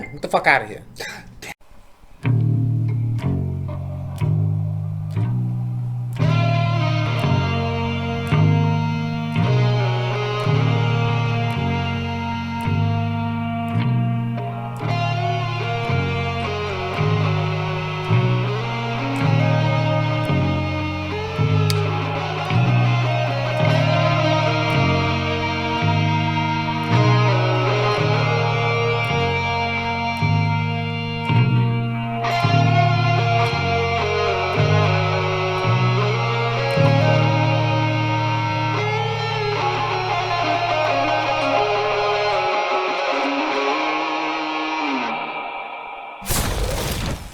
Get the fuck out of here.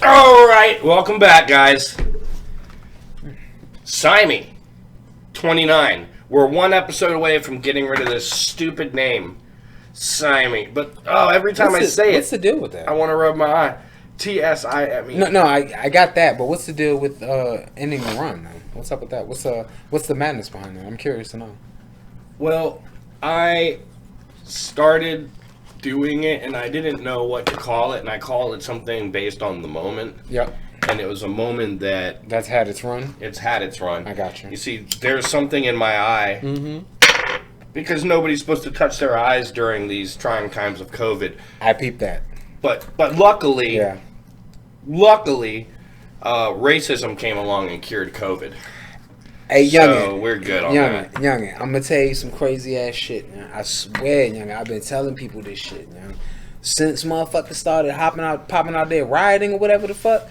Alright, welcome back, guys. TSIME 29. We're one episode away from getting rid of this stupid name, TSIME. But, every time I say what's the deal with that? I want to rub my eye. TSIME. No, I got that, but what's the deal with ending the run, man? What's up with that? What's the madness behind that? I'm curious to know. Well, I started doing it, and I didn't know what to call it, and I called it something based on the moment. Yep. And it was a moment that's had its run? It's had its run. I got you. You see, there's something in my eye, because nobody's supposed to touch their eyes during these trying times of COVID. I peeped that. But luckily, racism came along and cured COVID. Hey, youngin'. So we're good on that. Youngin', I'm gonna tell you some crazy ass shit, man. I swear, youngin', I've been telling people this shit, man. Since motherfuckers started popping out there rioting or whatever the fuck,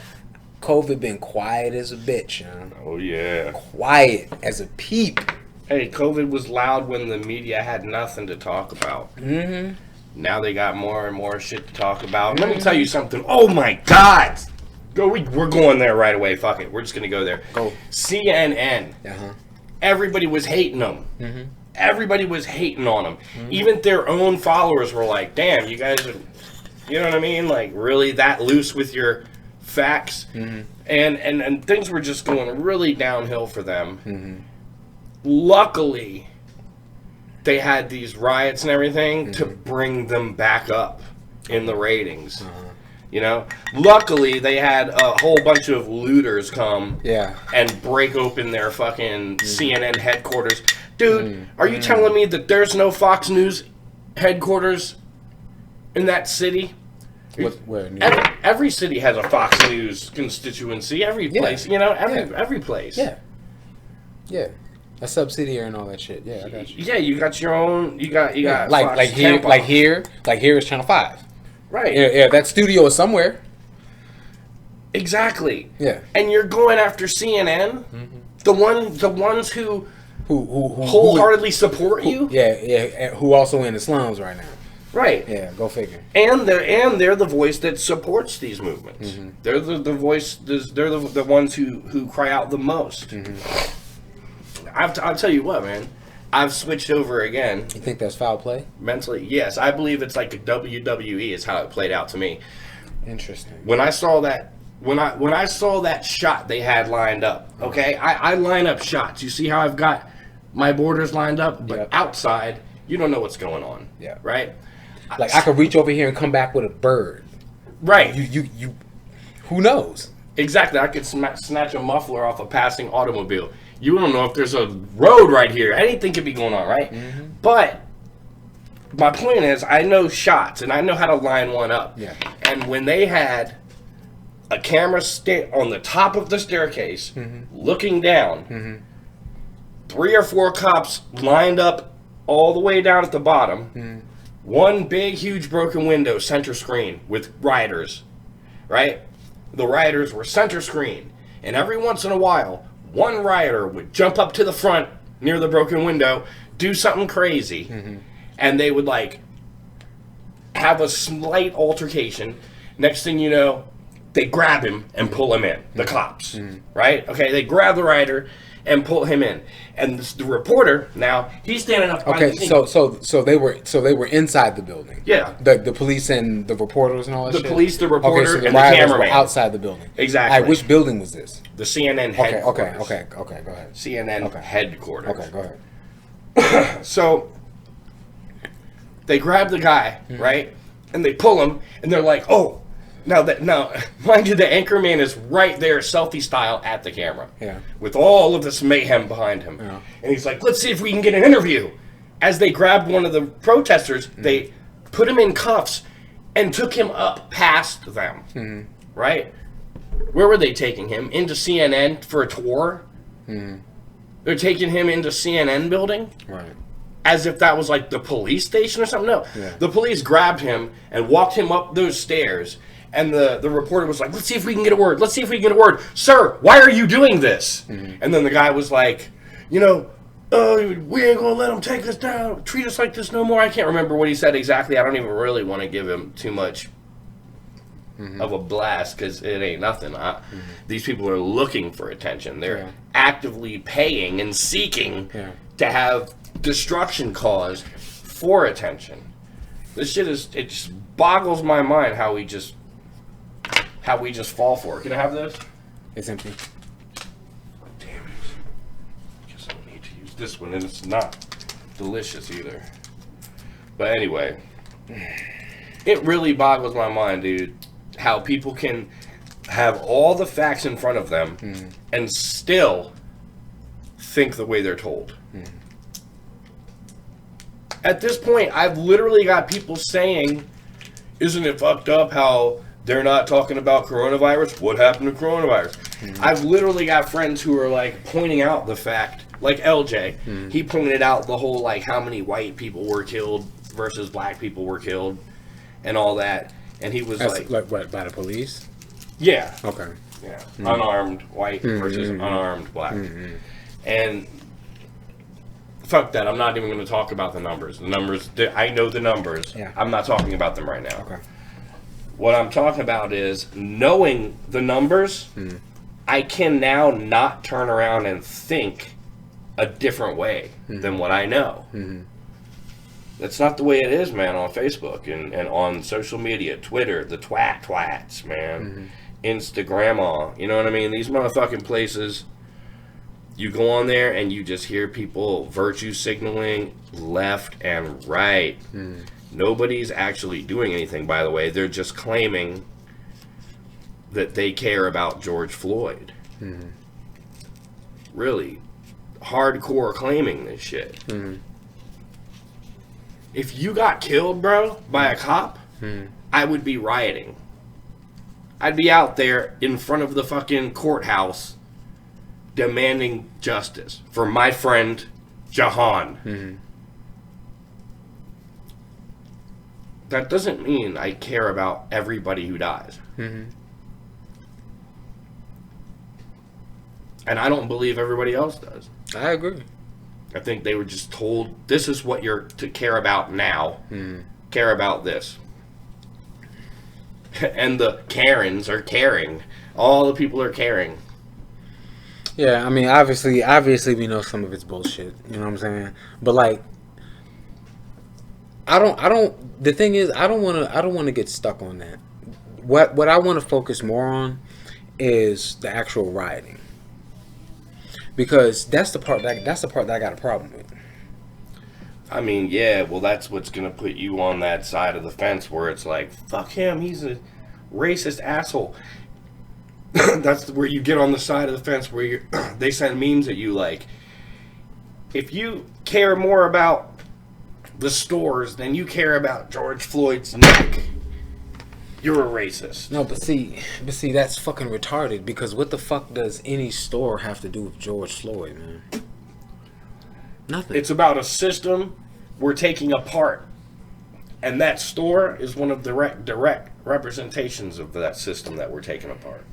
COVID been quiet as a bitch, man. Oh yeah. Quiet as a peep. Hey, COVID was loud when the media had nothing to talk about. Mm-hmm. Now they got more and more shit to talk about. Let me tell you something. Oh my God. We're going there right away. Fuck it. We're just going to go there. Go. CNN. Uh-huh. Everybody was hating them. Mm-hmm. Everybody was hating on them. Mm-hmm. Even their own followers were like, damn, you guys are, you know what I mean? Like, really that loose with your facts? Mm-hmm. And things were just going really downhill for them. Mm-hmm. Luckily, they had these riots and everything to bring them back up in the ratings. Uh-huh. You know, luckily they had a whole bunch of looters come and break open their fucking CNN headquarters. Dude, are you telling me that there's no Fox News headquarters in that city? Where? Every city has a Fox News constituency. Every place, you know, every place. Yeah. A subsidiary and all that shit. Yeah, I got you. Yeah, you got your own. You got like here is Channel 5. Right. Yeah, that studio is somewhere. Exactly. Yeah. And you're going after CNN, the ones who wholeheartedly support you. Yeah. Who also in the slums right now. Right. Yeah. Go figure. And they're the voice that supports these movements. Mm-hmm. They're the voice. They're the ones who cry out the most. Mm-hmm. I'll tell you what, man. I've switched over again. You think that's foul play? Mentally, yes. I believe it's like a WWE is how it played out to me. Interesting. When I saw that, when I saw that shot they had lined up, okay? I line up shots. You see how I've got my borders lined up? But outside, you don't know what's going on. Yeah. Right? Like, I could reach over here and come back with a bird. Right. You who knows? Exactly. I could snatch a muffler off a passing automobile. You don't know if there's a road right here. Anything could be going on, right? Mm-hmm. But my point is, I know shots, and I know how to line one up. Yeah. And when they had a camera on the top of the staircase, looking down, 3 or 4 cops lined up all the way down at the bottom, one big, huge broken window, center screen, with rioters, right? The rioters were center screen. And every once in a while, one rioter would jump up to the front near the broken window, do something crazy, and they would like have a slight altercation. Next thing you know, they grab him and pull him in. The cops, right? Okay, they grab the rioter and pull him in, and the reporter now he's standing up. Okay, so they were inside the building. Yeah, the police and the reporters and all that. The police, the reporter, and the cameraman were outside the building. Exactly. All right, which building was this? The CNN headquarters. Okay. Go ahead. CNN headquarters. Okay, go ahead. So they grab the guy, right? and they pull him, and they're like, oh, now, mind you, the anchorman is right there, selfie style, at the camera. Yeah. With all of this mayhem behind him. Yeah. And he's like, let's see if we can get an interview. As they grabbed one of the protesters, they put him in cuffs and took him up past them. Right? Where were they taking him? Into CNN for a tour? They're taking him into CNN building? Right. As if that was like the police station or something? No. Yeah. The police grabbed him and walked him up those stairs. And the reporter was like, let's see if we can get a word. Let's see if we can get a word. Sir, why are you doing this? And then the guy was like, we ain't going to let him take us down. Treat us like this no more. I can't remember what he said exactly. I don't even really want to give him too much of a blast because it ain't nothing. These people are looking for attention. They're actively paying and seeking to have destruction caused for attention. This shit it just boggles my mind how we just fall for it. Can I have this? It's empty. Damn it. Guess I need to use this one, and it's not delicious either. But anyway, it really boggles my mind, dude, how people can have all the facts in front of them and still think the way they're told. At this point, I've literally got people saying, isn't it fucked up how they're not talking about coronavirus? What happened to coronavirus? I've literally got friends who are like pointing out the fact, like LJ, he pointed out the whole like how many white people were killed versus black people were killed and all that. And he was like what, by the police? Yeah. Okay. Yeah. Unarmed white versus unarmed black. And fuck that. I'm not even going to talk about the numbers. The numbers, I know the numbers. Yeah. I'm not talking about them right now. Okay. What I'm talking about is knowing the numbers, I can now not turn around and think a different way than what I know. That's not the way it is, man, on Facebook and on social media, Twitter, the twats, man. Instagram, you know what I mean? These motherfucking places, you go on there and you just hear people virtue signaling left and right. Nobody's actually doing anything, by the way. They're just claiming that they care about George Floyd. Really hardcore claiming this shit. If you got killed, bro, by a cop, I would be rioting. I'd be out there in front of the fucking courthouse demanding justice for my friend Jehan. That doesn't mean I care about everybody who dies. And I don't believe everybody else does. I agree. I think they were just told, this is what you're to care about now. Care about this. And the Karens are caring. All the people are caring. Yeah, I mean, obviously we know some of it's bullshit. You know what I'm saying? But like, the thing is, I don't want to get stuck on that. What I want to focus more on is the actual rioting. Because that's the part that I got a problem with. I mean, yeah, well, that's what's going to put you on that side of the fence where it's like, fuck him, he's a racist asshole. That's where you get on the side of the fence where they send memes at you like, if you care more about the stores than you care about George Floyd's neck, you're a racist. No, but see, that's fucking retarded, because what the fuck does any store have to do with George Floyd, man? Nothing. It's about a system we're taking apart. And that store is one of the direct representations of that system that we're taking apart.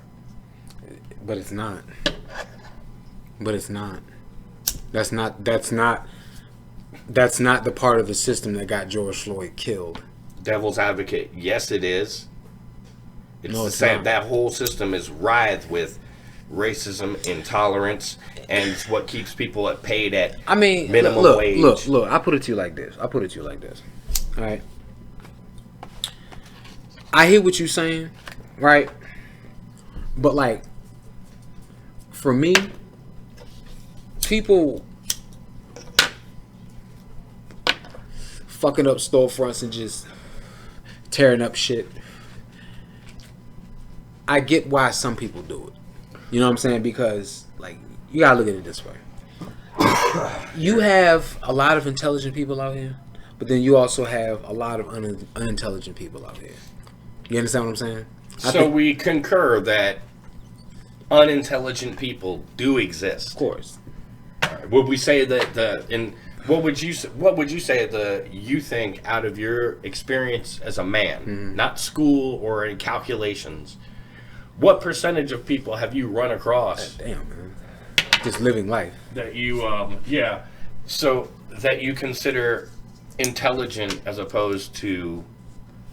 But it's not. That's not the part of the system that got George Floyd killed. Devil's advocate. Yes, it is. It's No, the it's same. not. That whole system is writhed with racism, intolerance, and it's what keeps people paid at minimum wage. Look. I put it to you like this. All right. I hear what you're saying, right? But like, for me, people fucking up storefronts and just tearing up shit. I get why some people do it. You know what I'm saying? Because, like, you gotta look at it this way. You have a lot of intelligent people out here, but then you also have a lot of unintelligent people out here. You understand what I'm saying? So we concur that unintelligent people do exist. Of course. Would we say that what would you say you think out of your experience as a man, not school or in calculations, what percentage of people have you run across? Damn, man. Just living life. That you, so that you consider intelligent as opposed to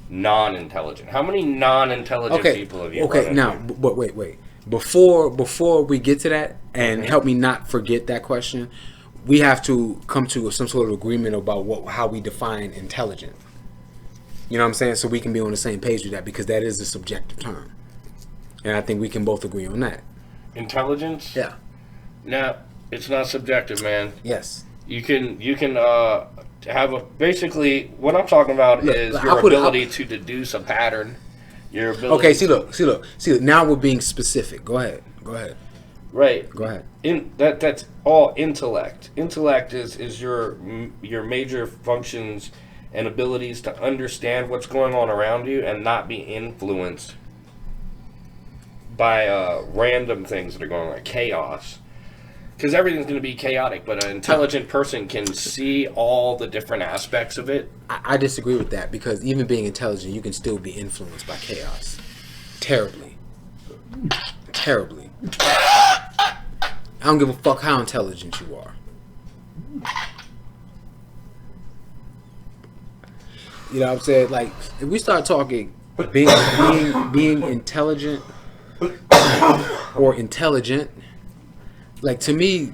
non-intelligent. How many non-intelligent people have you run now, into? but wait. Before we get to that, and help me not forget that question, we have to come to some sort of agreement about how we define intelligent. You know what I'm saying? So we can be on the same page with that, because that is a subjective term. And I think we can both agree on that. Intelligence? Yeah. No, it's not subjective, man. Yes. You can have basically what I'm talking about is your ability to deduce a pattern. Your ability. Okay, see look. Now we're being specific. Go ahead. Right. Go ahead. That's all intellect. Intellect is your major functions and abilities to understand what's going on around you and not be influenced by random things that are going on, like chaos. Because everything's going to be chaotic, but an intelligent person can see all the different aspects of it. I disagree with that, because even being intelligent, you can still be influenced by chaos. Terribly. I don't give a fuck how intelligent you are. You know what I'm saying? Like, if we start talking being intelligent or intelligent, like, to me,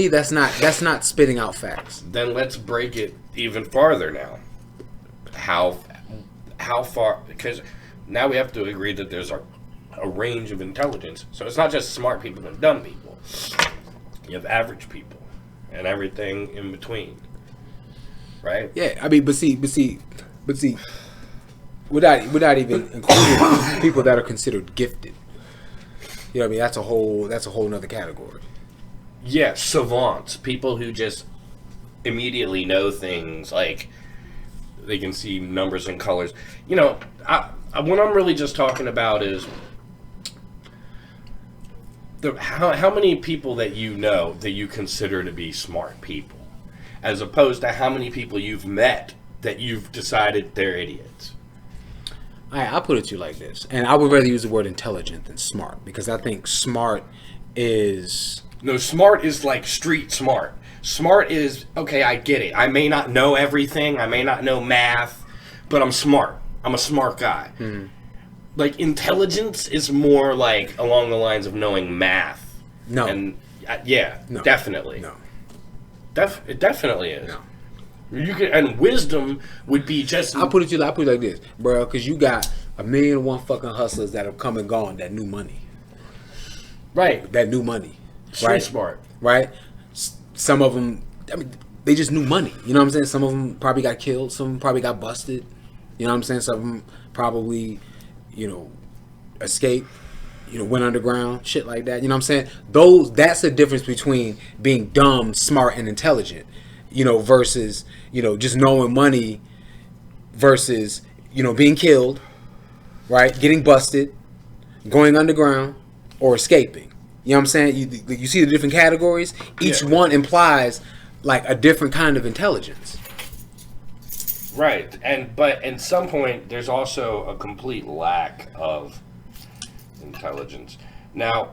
that's not spitting out facts. Then let's break it even farther now. How far? Because now we have to agree that there's a range of intelligence. So it's not just smart people and dumb people. You have average people and everything in between, right? Yeah, I mean, but see, without even including people that are considered gifted. You know what I mean? That's a whole nother category. Yeah, savants, people who just immediately know things, like they can see numbers and colors. You know, what I'm really just talking about is how many people that you know that you consider to be smart people, as opposed to how many people you've met that you've decided they're idiots. I'll put it to you like this, and I would rather use the word intelligent than smart, because I think smart is... No, smart is like street smart. Smart is, okay, I get it. I may not know everything. I may not know math, but I'm smart. I'm a smart guy. Mm-hmm. Like, intelligence is more like along the lines of knowing math. No. And, no. Definitely. No. It definitely is. No. And wisdom would be just... I'll put it like this, bro, because you got 1,000,001 fucking hustlers that have come and gone that knew money. Right. That knew money. Right. Smart. Right? Some of them, I mean, they just knew money. You know what I'm saying? Some of them probably got killed. Some of them probably got busted. You know what I'm saying? Some of them probably, escaped, went underground, shit like that. You know what I'm saying? That's the difference between being dumb, smart, and intelligent. Versus, just knowing money versus, being killed, right? Getting busted, going underground, or escaping. You know what I'm saying? You see the different categories? Each one implies, like, a different kind of intelligence. Right. But at some point, there's also a complete lack of intelligence. Now,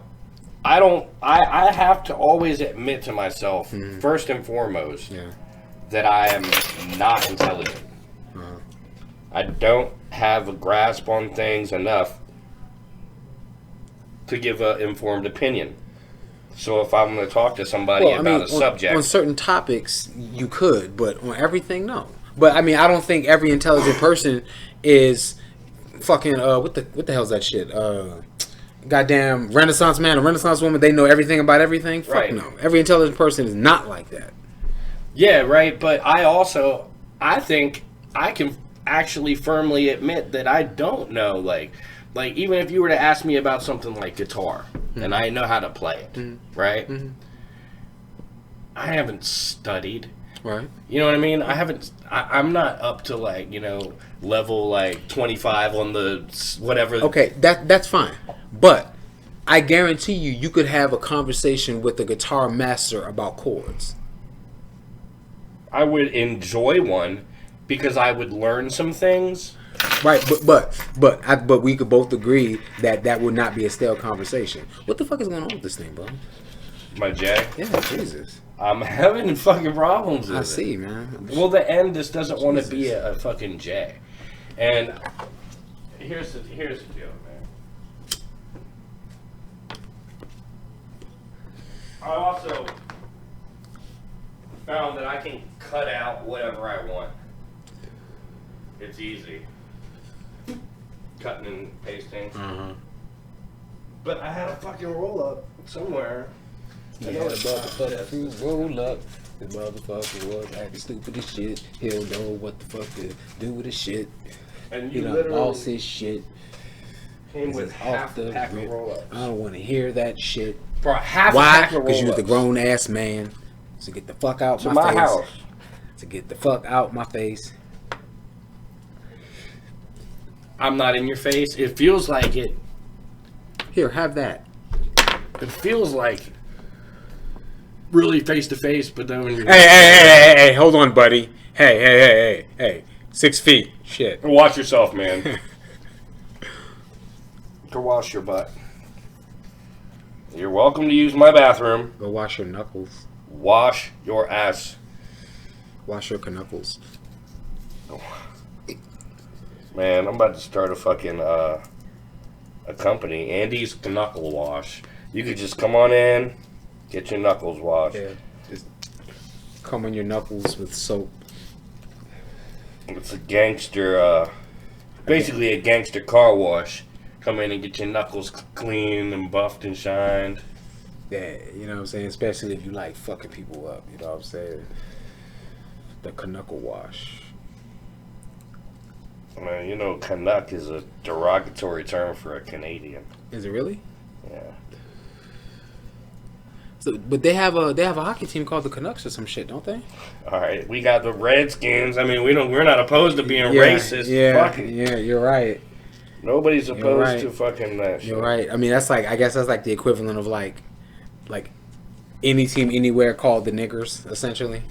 I have to always admit to myself, first and foremost, that I am not intelligent. I don't have a grasp on things enough to give an informed opinion. So if I'm going to talk to somebody about a subject... On certain topics, you could, but on everything, no. But, I mean, I don't think every intelligent person is fucking, what the hell's that shit? Goddamn Renaissance man or Renaissance woman, they know everything about everything? Fuck no. Every intelligent person is not like that. Yeah, right. But I think I can actually firmly admit that I don't know. Like even if you were to ask me about something like guitar, and I know how to play it, right? I haven't studied. Right. You know what I mean? I'm not up to like, level like 25 on the whatever. Okay, that's fine. But I guarantee you could have a conversation with the guitar master about chords. I would enjoy one because I would learn some things. Right, but we could both agree that would not be a stale conversation. What the fuck is going on with this thing, bro? My J? Yeah, Jesus. I'm having fucking problems with it. I see, man. Well, the end just doesn't want to be a fucking J. And here's the deal, man. I also found that I can cut out whatever I want. It's easy. Cutting and pasting. But I had a fucking roll up somewhere. He had a motherfucking roll up. The motherfucker was acting stupid as shit. He'll know what the fuck to do with his shit. And He you done literally lost his shit. came with half a pack of roll ups. I don't want to hear that shit. For half a Why? pack of roll ups. Because you was the grown ass man. So get the fuck out To my my face. house. To get the fuck out my face. I'm not in your face. It feels like it. Here, have that. It feels like really face to face, but then when you Hey, hold on, buddy. Hey. 6 feet. Shit. watch yourself, man. Go wash your butt. You're welcome to use my bathroom. Go wash your knuckles. Wash your ass. Wash your knuckles. Man, I'm about to start a fucking a company, Andy's Knuckle Wash. You could just come on in, get your knuckles washed. Yeah. Just comb on your knuckles with soap. It's a gangster, basically a gangster car wash. Come in and get your knuckles clean and buffed and shined. Yeah, you know what I'm saying? Especially if you like fucking people up, you know what I'm saying? The knuckle wash. Man, Canuck is a derogatory term for a Canadian. Is it really? Yeah. So, but they have a hockey team called the Canucks or some shit, don't they? All right, we got the Redskins. I mean, we're not opposed to being racist. Yeah, you're right. Nobody's opposed right. to fucking that shit. You're right. I mean, I guess that's like the equivalent of like any team anywhere called the Niggers, essentially.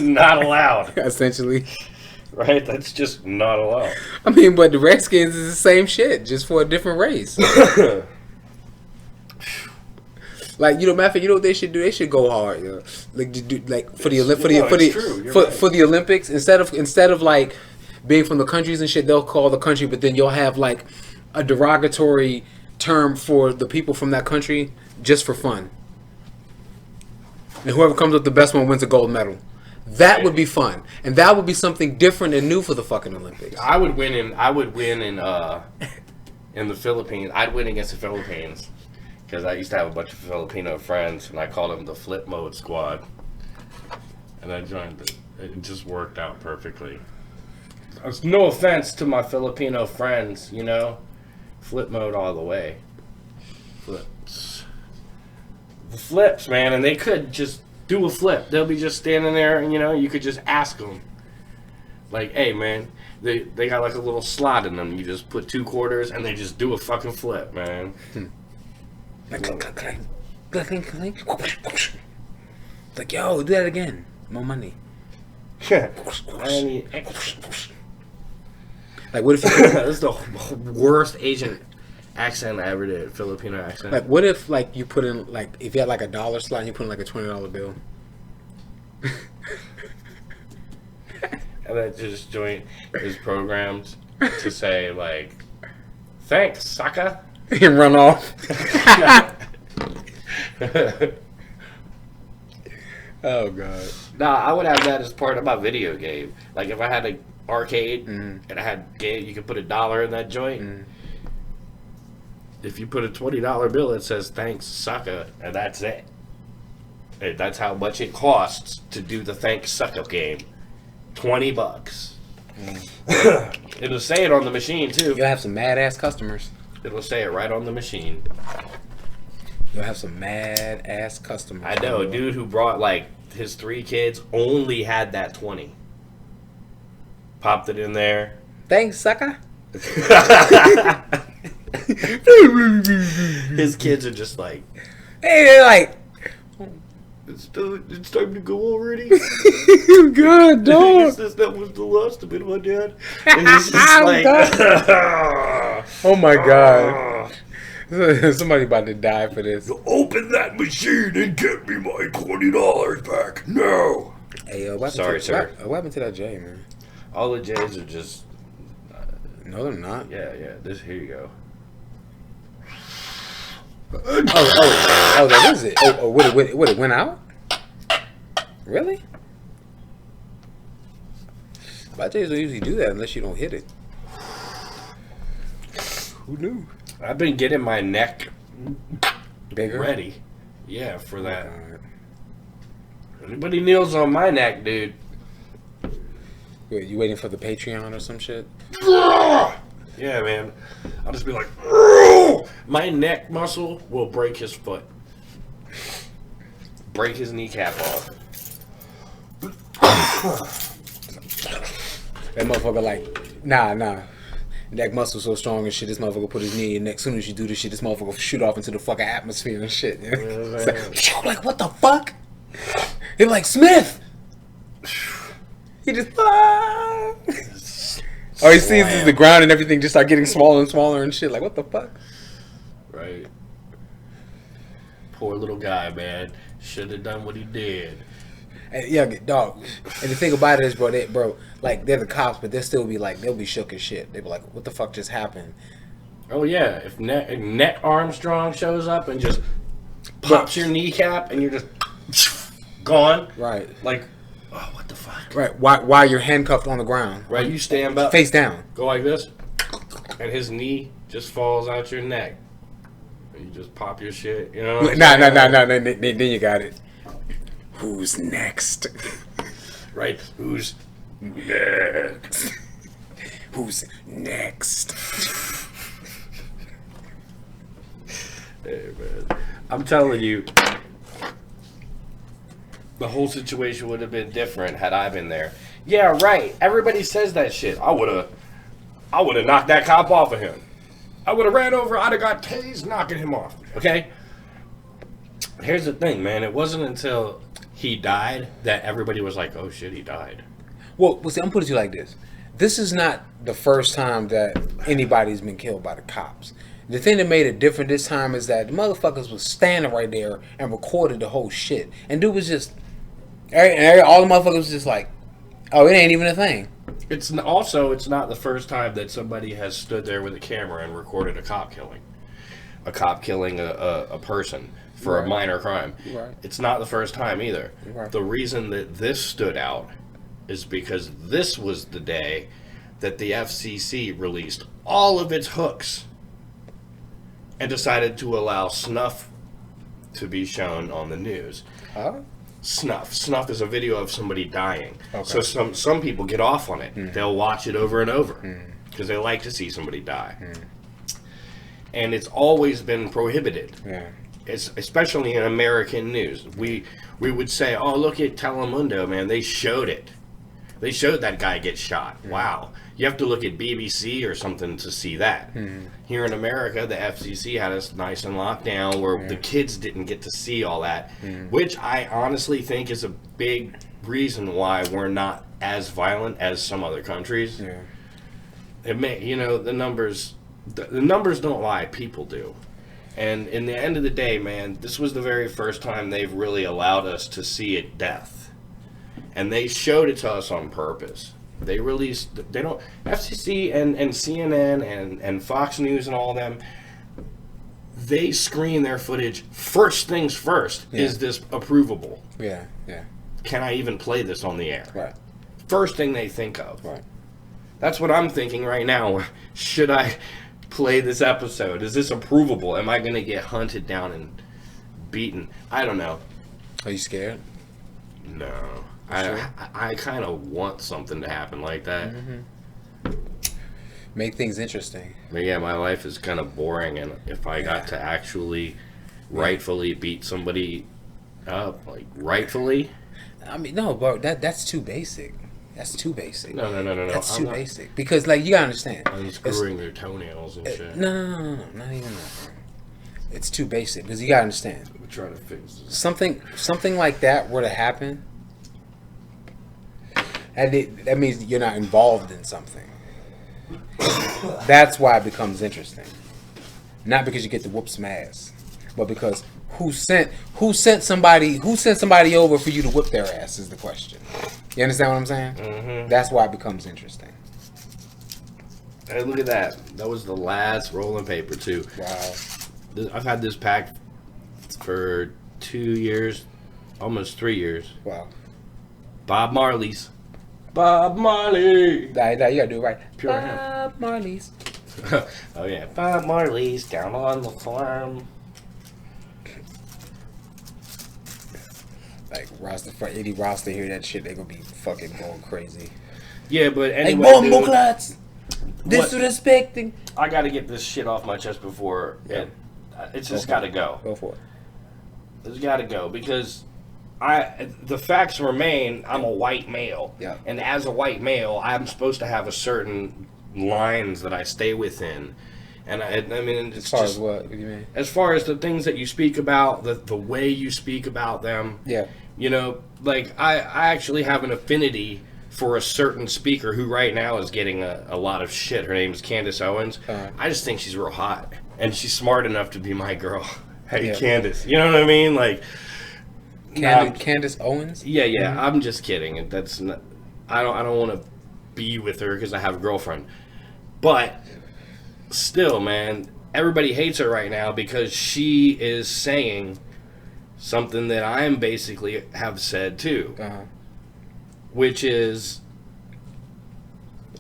Not allowed. Essentially. Right? That's just not allowed. I mean, but the Redskins is the same shit, just for a different race. Like, matter of fact, what they should do? They should go hard, Like, just do, like for the Olympics, instead of like being from the countries and shit, they'll call the country, but then you'll have like a derogatory term for the people from that country just for fun. And whoever comes up with the best one wins a gold medal. That would be fun, and that would be something different and new for the fucking Olympics. I would win in the Philippines. I'd win against the Philippines because I used to have a bunch of Filipino friends, and I called them the Flip Mode Squad. And I joined it. It just worked out perfectly. It's no offense to my Filipino friends, Flip mode all the way. Flips. The flips, man, and they could just do a flip. They'll be just standing there, and you could just ask them, like, "Hey, man, they got like a little slot in them. You just put 2 quarters, and they just do a fucking flip, man." Like, yo, do that again. More money. Like, what if this is the worst Asian accent I ever did, Filipino accent. Like, what if, like, you put in, like, if you had, like, a dollar slot and you put in, like, a $20 bill? And that just joint is programmed to say, like, "Thanks, sucker." And run off. Oh, God. Nah, I would have that as part of my video game. Like, if I had an arcade and I had game, you could put $1 in that joint. If you put a $20 bill, it says "Thanks, sucker," and that's it. And that's how much it costs to do the "Thanks, sucker" game. $20. It'll say it on the machine too. You'll have some mad ass customers. It'll say it right on the machine. You'll have some mad ass customers. I know, a dude who brought like his 3 kids only had that 20. Popped it in there. Thanks, sucker. His kids are just like, Hey, they're like, it's time to go already. God, dog. That was the last of it, my dad. And he's just like, oh my God. Somebody about to die for this. Open that machine and get me my $20 back now. Hey, Sorry, sir. What happened to that J, man? All the J's are just. No, they're not. Yeah. Here you go. Oh, that is it. Oh, what it went out? Really? But J's don't usually do that unless you don't hit it. Who knew? I've been getting my neck Bigger? ready. Yeah, for that. Anybody kneels on my neck, dude. Wait, you waiting for the Patreon or some shit? Yeah, man. I'll just be like, my neck muscle will break his foot. Break his kneecap off. That motherfucker like, nah. Neck muscle so strong and shit, this motherfucker put his knee in neck. As soon as you do this shit, this motherfucker shoot off into the fucking atmosphere and shit. You know? Like, what the fuck? He's like, Smith! He just, all he sees is the ground and everything just start getting smaller and smaller and shit. Like, what the fuck? Right. Poor little guy, man. Should have done what he did. And, yeah, dog. And the thing about it is, bro, like, they're the cops, but they'll be shook as shit. They'll be like, what the fuck just happened? Oh, yeah. If Net Armstrong shows up and just pops your kneecap and you're just gone. Right. Like, oh, what the fuck? Right. While you're handcuffed on the ground. Right, you stand up. Face down. Go like this. And his knee just falls out your neck. And you just pop your shit, you know? Nah. Then you got it. Who's next? Right? Who's next? Who's next? Hey, man. I'm telling you, the whole situation would have been different had I been there. Yeah, right. Everybody says that shit. I would have knocked that cop off of him. I would have ran over. I'd have got tased knocking him off. Okay? Here's the thing, man. It wasn't until he died that everybody was like, oh shit, he died. Well, see, I'm putting it to you like this. This is not the first time that anybody's been killed by the cops. The thing that made it different this time is that the motherfuckers was standing right there and recorded the whole shit. And dude was just, all the motherfuckers was just like, oh, it ain't even a thing. It's not the first time that somebody has stood there with a camera and recorded a cop killing. A cop killing a person for a minor crime. Right. It's not the first time either. Right. The reason that this stood out is because this was the day that the FCC released all of its hooks and decided to allow snuff to be shown on the news. Huh? Snuff is a video of somebody dying. Okay. So some people get off on it. They'll watch it over and over because they like to see somebody die. And it's always been prohibited. Yeah. It's especially in American news. We would say, oh, look at Telemundo, man. They showed it. They showed that guy get shot. Wow. You have to look at BBC or something to see that. Here in America, the FCC had us nice and locked down where the kids didn't get to see all that, which I honestly think is a big reason why we're not as violent as some other countries. Yeah. It may, the numbers don't lie, people do. And in the end of the day, man, this was the very first time they've really allowed us to see it death. And they showed it to us on purpose. They released, FCC and CNN and Fox News and all of them, they screen their footage first things first. Yeah. Is this approvable? Yeah. Can I even play this on the air? Right. First thing they think of. Right. That's what I'm thinking right now. Should I play this episode? Is this approvable? Am I going to get hunted down and beaten? I don't know. Are you scared? No. Sure. I kind of want something to happen like that. Make things interesting. But yeah, my life is kind of boring, and if I got to actually rightfully beat somebody up, like rightfully. I mean, no, bro, that's too basic. That's too basic. No. That's too basic. Because, like, you gotta understand. Unscrewing their toenails and shit. No, not even that. It's too basic because you gotta understand. We're trying to fix this. Something like that were to happen, and that means you're not involved in something. That's why it becomes interesting. Not because you get to whoop some ass, but because who sent somebody over for you to whip their ass is the question. You understand what I'm saying? Mm-hmm. That's why it becomes interesting. Hey, look at that. That was the last rolling paper too. Wow. I've had this pack for 2 years, almost 3 years. Wow. Bob Marley's. Bob Marley. Nah, you gotta do it right. Pure Bob Marley's. Oh yeah, Bob Marley's down on the farm. Like Eddie Ross, they hear that shit, they gonna be fucking going crazy. Yeah, but anyway, hey, bombo clats, disrespecting. I gotta get this shit off my chest before it's just gotta go. Go for it. It's gotta go because the facts remain. I'm a white male, and as a white male, I'm supposed to have a certain lines that I stay within. And I mean, it's as far just, as what do you mean? As far as the things that you speak about, the way you speak about them. Yeah. You know, like I actually have an affinity for a certain speaker who right now is getting a lot of shit. Her name is Candace Owens. I just think she's real hot, and she's smart enough to be my girl. Hey, Candace, you know what I mean? Like Candace Owens. Yeah. Mm-hmm. I'm just kidding. That's not. I don't want to be with her because I have a girlfriend, but. Still, man, everybody hates her right now because she is saying something that I am basically have said too, which is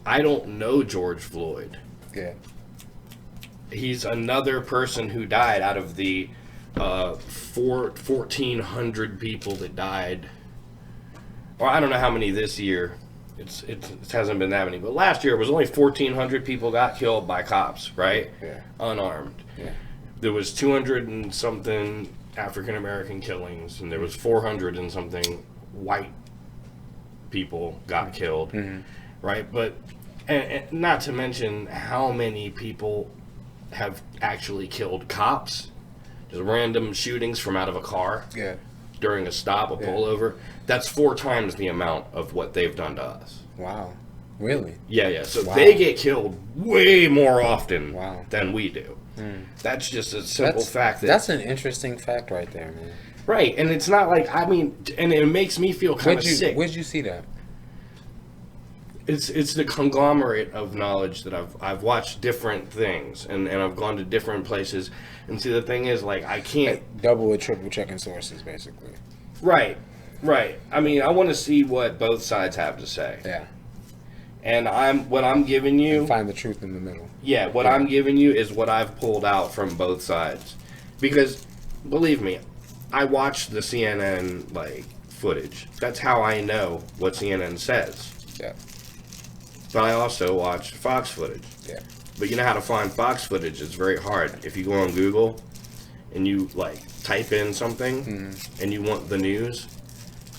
I don't know George Floyd. Yeah, he's another person who died out of the 1,400 people that died. Or I don't know how many this year. It hasn't been that many, but last year it was only 1,400 people got killed by cops, right? Yeah. Unarmed. Yeah. There was 200 and something African American killings, and there was 400 and something white people got killed, right? But and not to mention how many people have actually killed cops, just random shootings from out of a car. Yeah. During a stop, a pullover, that's 4 times the amount of what they've done to us. Wow. Really? Yeah. So they get killed way more often than we do. That's just a simple fact. That's an interesting fact right there, man. Right, and it's not like, I mean, and it makes me feel kind of sick. Where'd you see that? It's the conglomerate of knowledge that I've watched different things, and I've gone to different places. And see, the thing is, like, I can't... Like double or triple checking sources, basically. Right. I mean, I want to see what both sides have to say. Yeah. And what I'm giving you... And find the truth in the middle. Yeah, what I'm giving you is what I've pulled out from both sides. Because, believe me, I watch the CNN, like, footage. That's how I know what CNN says. Yeah. But I also watch Fox footage. Yeah. But you know how to find Fox footage? It's very hard. If you go on Google and you, like, type in something and you want the news,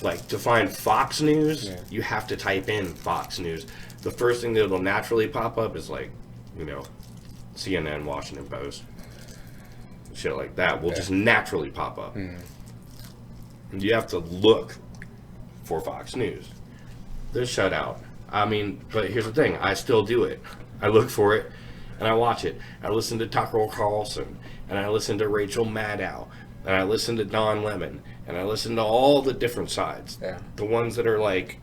like, to find Fox News, you have to type in Fox News. The first thing that'll naturally pop up is, like, you know, CNN, Washington Post, shit like that will just naturally pop up. And you have to look for Fox News. They're shut out. I mean, but here's the thing. I still do it. I look for it, and I watch it. I listen to Tucker Carlson, and I listen to Rachel Maddow, and I listen to Don Lemon, and I listen to all the different sides. Yeah. The ones that are like,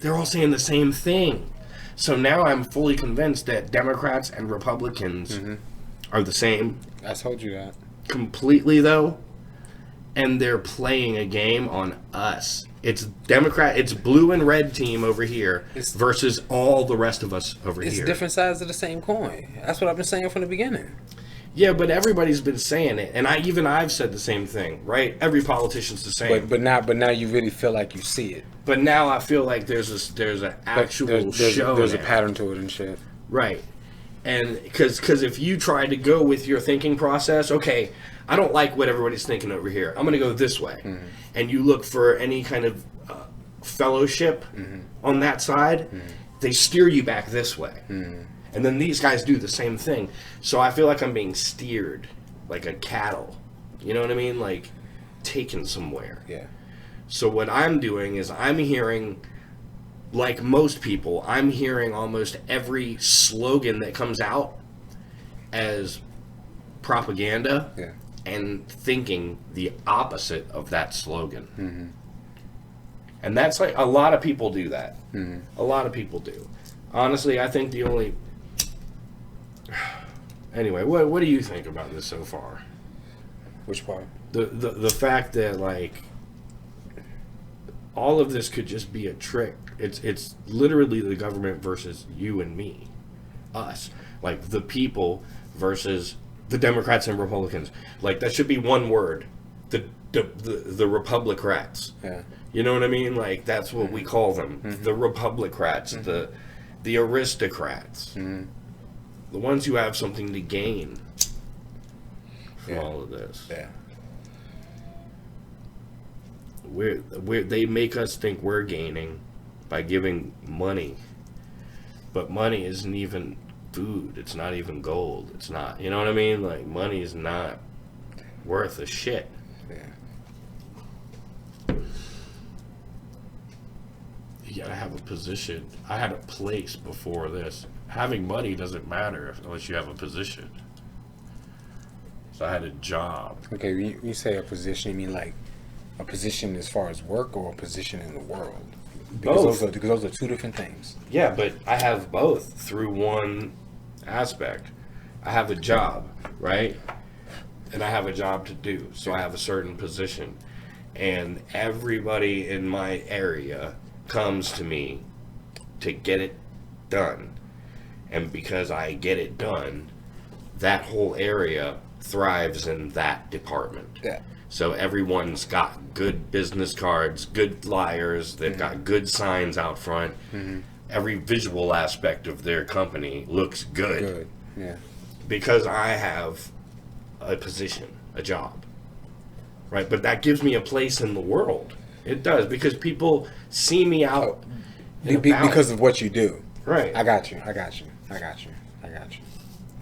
they're all saying the same thing. So now I'm fully convinced that Democrats and Republicans are the same. I told you that. Completely, though. And they're playing a game on us. It's it's blue and red team over here versus all the rest of us over here. It's different sides of the same coin. That's what I've been saying from the beginning. Yeah, but everybody's been saying it, and I've said the same thing, right? Every politician's the same. But now you really feel like you see it. But now I feel like there's an actual show. There's a now. pattern to it and shit. Right. And because if you try to go with your thinking process, okay, I don't like what everybody's thinking over here. I'm going to go this way. Mm-hmm. And you look for any kind of fellowship on that side, they steer you back this way. Mm-hmm. And then these guys do the same thing. So I feel like I'm being steered like a cattle. You know what I mean? Like taken somewhere. Yeah. So what I'm doing is I'm hearing, like most people, I'm hearing almost every slogan that comes out as propaganda and thinking the opposite of that slogan. Mm-hmm. And that's like, a lot of people do that. Mm-hmm. A lot of people do. Honestly, I think the only... Anyway, what do you think about this so far? Which part? The fact that, like, all of this could just be a trick. It's literally the government versus you and me. Us. Like, the people versus the Democrats and Republicans. Like, that should be one word. The Republicrats. Yeah. You know what I mean? Like, that's what we call them. Mm-hmm. The Republicrats. Mm-hmm. The aristocrats. Mm-hmm. The ones who have something to gain from all of this. Yeah. They make us think we're gaining by giving money. But money isn't even food. It's not even gold. It's not. You know what I mean? Like, money is not worth a shit. Yeah. You gotta have a position. I had a place before this. Having money doesn't matter unless you have a position. So I had a job. Okay, when you say a position, you mean like a position as far as work or a position in the world? Because both. Those are two different things. Yeah, but I have both through one aspect. I have a job, right? And I have a job to do. So I have a certain position. And everybody in my area comes to me to get it done. And because I get it done, that whole area thrives in that department. Yeah. So everyone's got good business cards, good flyers, they've got good signs out front. Mm-hmm. Every visual aspect of their company looks good. Good, yeah. Because I have a position, a job. Right? But that gives me a place in the world. It does, because people see me out. Because of what you do. Right. I got you.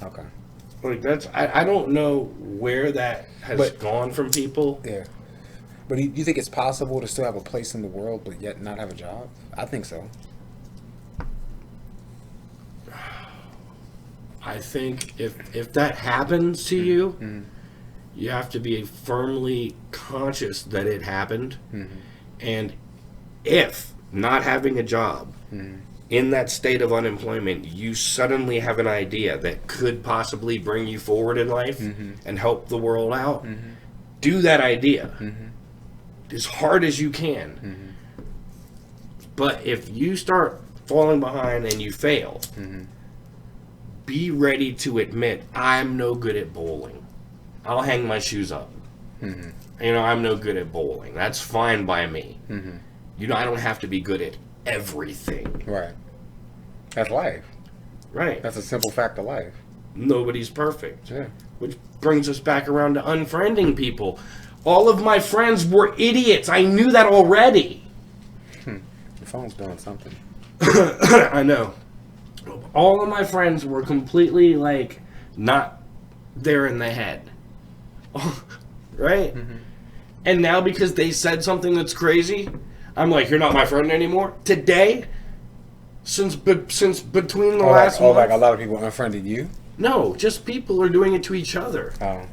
Okay. Like, that's, I don't know where that has gone from people. Yeah. But do you think it's possible to still have a place in the world but yet not have a job? I think so. I think if that happens to you, you have to be firmly conscious that it happened. Mm-hmm. And if not having a job, in that state of unemployment, you suddenly have an idea that could possibly bring you forward in life and help the world out, do that idea as hard as you can. But if you start falling behind and you fail, be ready to admit, I'm no good at bowling. I'll hang my shoes up. You know, I'm no good at bowling. That's fine by me. You know, I don't have to be good at everything. Right. That's life. Right. That's a simple fact of life. Nobody's perfect. Yeah. Which brings us back around to unfriending people. All of my friends were idiots. I knew that already. Your phone's doing something. I know. All of my friends were completely, like, not there in the head. Right? And now because they said something that's crazy, I'm like, you're not my friend anymore? Today? Since between the last month? Like a lot of people unfriended you? No, just people are doing it to each other. Oh.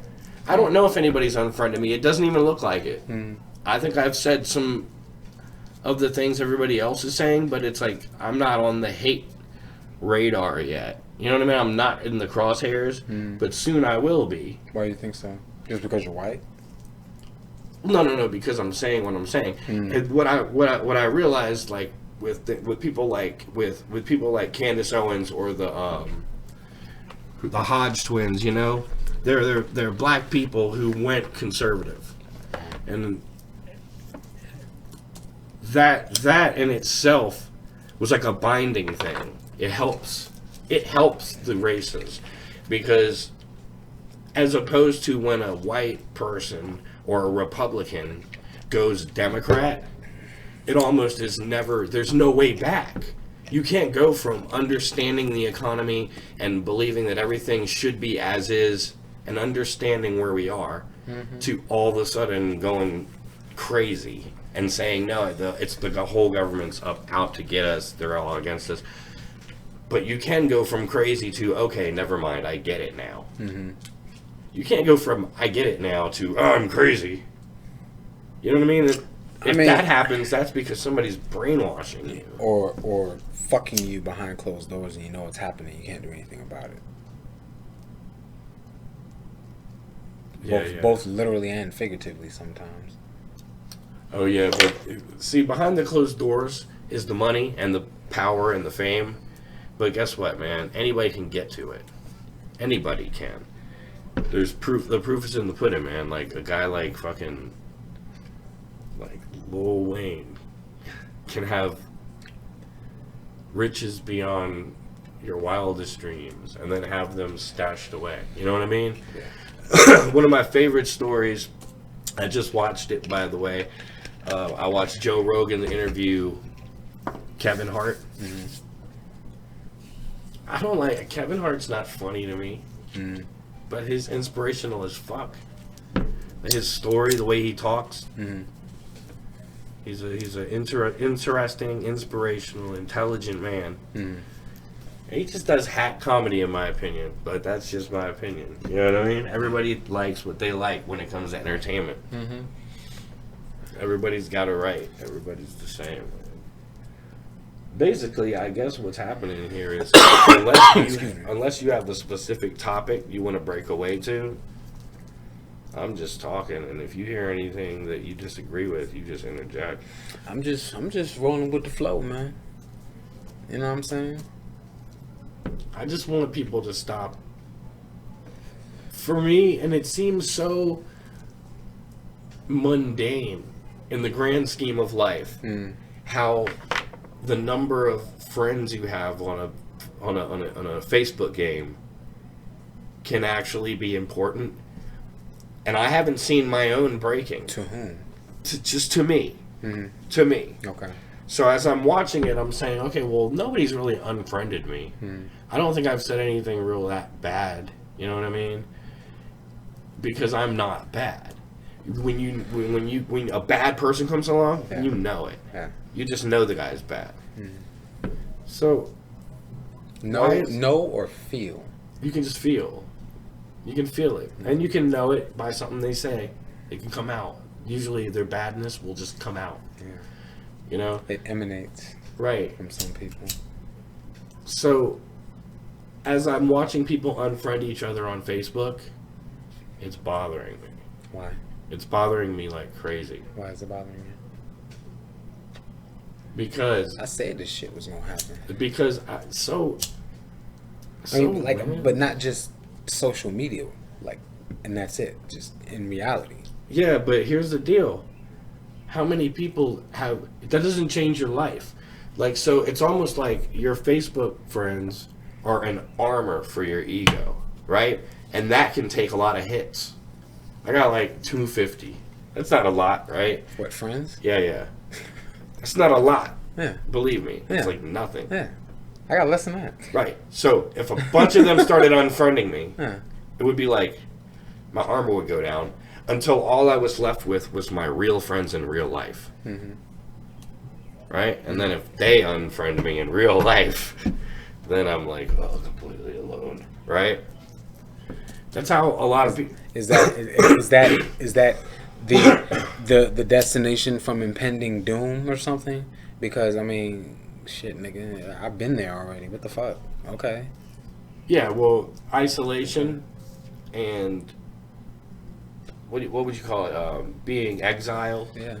I don't know if anybody's unfriended me. It doesn't even look like it. I think I've said some of the things everybody else is saying, but it's like, I'm not on the hate radar yet. You know what I mean? I'm not in the crosshairs, but soon I will be. Why do you think so? Just because you're white? No, because I'm saying what I'm saying. And what I realized, like, with people like people like Candace Owens or the Hodge twins, you know, They're black people who went conservative, and that in itself was like a binding thing. It helps the races, because as opposed to when a white person or a Republican goes Democrat, it almost is never, there's no way back. You can't go from understanding the economy and believing that everything should be as is and understanding where we are, to all of a sudden going crazy and saying, no, it's the whole government's out to get us, they're all against us. But you can go from crazy to, okay, never mind, I get it now. You can't go from, I get it now, to, oh, I'm crazy. You know what I mean? If that happens, that's because somebody's brainwashing you. Or fucking you behind closed doors and you know what's happening. You can't do anything about it. Both literally and figuratively sometimes. Oh, yeah, but see, behind the closed doors is the money and the power and the fame. But guess what, man? Anybody can get to it. Anybody can. There's proof. The proof is in the pudding, man. Like, a guy like fucking... like Lil Wayne can have riches beyond your wildest dreams and then have them stashed away. You know what I mean? Yeah. One of my favorite stories, I just watched it, by the way. I watched Joe Rogan interview Kevin Hart. I don't like Kevin Hart's not funny to me, but he's inspirational as fuck. His story, the way he talks. He's an interesting, inspirational, intelligent man. He just does hack comedy, in my opinion, but that's just my opinion. You know what I mean? Everybody likes what they like when it comes to entertainment. Everybody's got it right. Everybody's the same. Basically, I guess what's happening here is unless you have the specific topic you want to break away to, I'm just talking, and if you hear anything that you disagree with, you just interject. I'm just rolling with the flow, man. You know what I'm saying? I just want people to stop. For me, and it seems so mundane in the grand scheme of life, how the number of friends you have on a Facebook game can actually be important. And I haven't seen my own breaking. To whom? Just to me. To me. Okay. So as I'm watching it, I'm saying, okay, well, nobody's really unfriended me. I don't think I've said anything real that bad. You know what I mean? Because I'm not bad. When a bad person comes along, you know it. Yeah. You just know the guy's bad. So, know or feel. You can just feel. You can feel it. And you can know it by something they say. It can come out. Usually their badness will just come out. Yeah. You know? It emanates. Right. From some people. So, as I'm watching people unfriend each other on Facebook, it's bothering me. Why? It's bothering me like crazy. Why is it bothering you? Because I said this shit was gonna happen. Because but not just social media, and that's it. Just in reality. Yeah, but here's the deal. How many people have... That doesn't change your life. So it's almost like your Facebook friends are an armor for your ego, right? And that can take a lot of hits. I got 250. That's not a lot, right? What, friends? Yeah. It's not a lot. Yeah. Believe me. Yeah. It's nothing. Yeah. I got less than that. Right. So if a bunch of them started unfriending me, it would be my armor would go down until all I was left with was my real friends in real life. Right? And then if they unfriend me in real life, then I'm completely alone. Right? That's how a lot of people... Is that the destination from impending doom or something? Because shit, nigga, I've been there already. What the fuck? Okay. Yeah, well, isolation and what would you call it? Being exile. Yeah.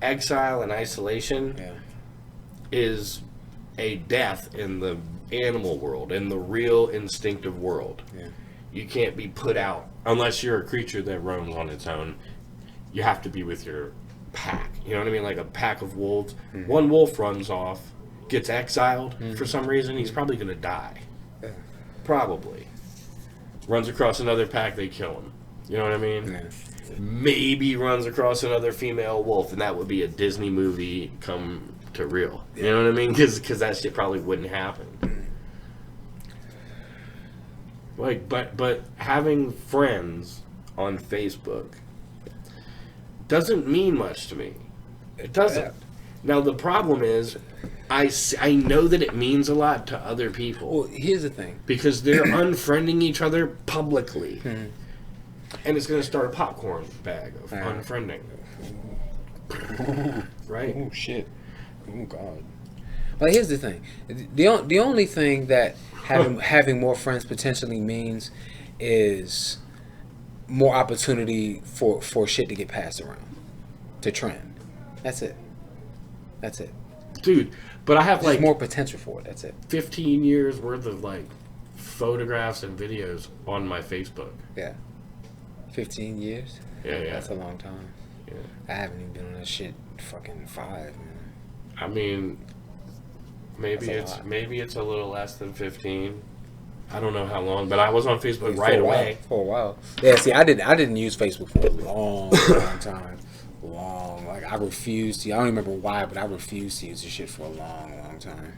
Exile and isolation. Yeah. Is a death in the animal world, in the real instinctive world. Yeah. You can't be put out unless you're a creature that roams on its own. You have to be with your pack. You know what I mean? Like a pack of wolves. Mm-hmm. One wolf runs off, gets exiled for some reason. He's probably going to die. Yeah. Probably. Runs across another pack, they kill him. You know what I mean? Yeah. Maybe runs across another female wolf, and that would be a Disney movie come to real. You know what I mean? Because that shit probably wouldn't happen. Like, but having friends on Facebook doesn't mean much to me. It doesn't. Yeah. Now the problem is, I know that it means a lot to other people. Well, here's the thing. Because they're unfriending each other publicly. Mm-hmm. And it's going to start a popcorn bag of unfriending. Right? Oh, shit. Oh, God. But here's the thing. The only thing that having more friends potentially means is more opportunity for shit to get passed around. To trend. That's it. Dude, but I have There's more potential for it. That's it. 15 years worth of like photographs and videos on my Facebook. Yeah. 15 years? Yeah. That's a long time. Yeah. I haven't even been on that shit fucking 5, man. I mean, maybe it's a little less than 15. I don't know how long, but I was on Facebook right away. For a while. Yeah, see, I didn't use Facebook for a long time. Like I refused to. I don't remember why, but I refused to use this shit for a long time.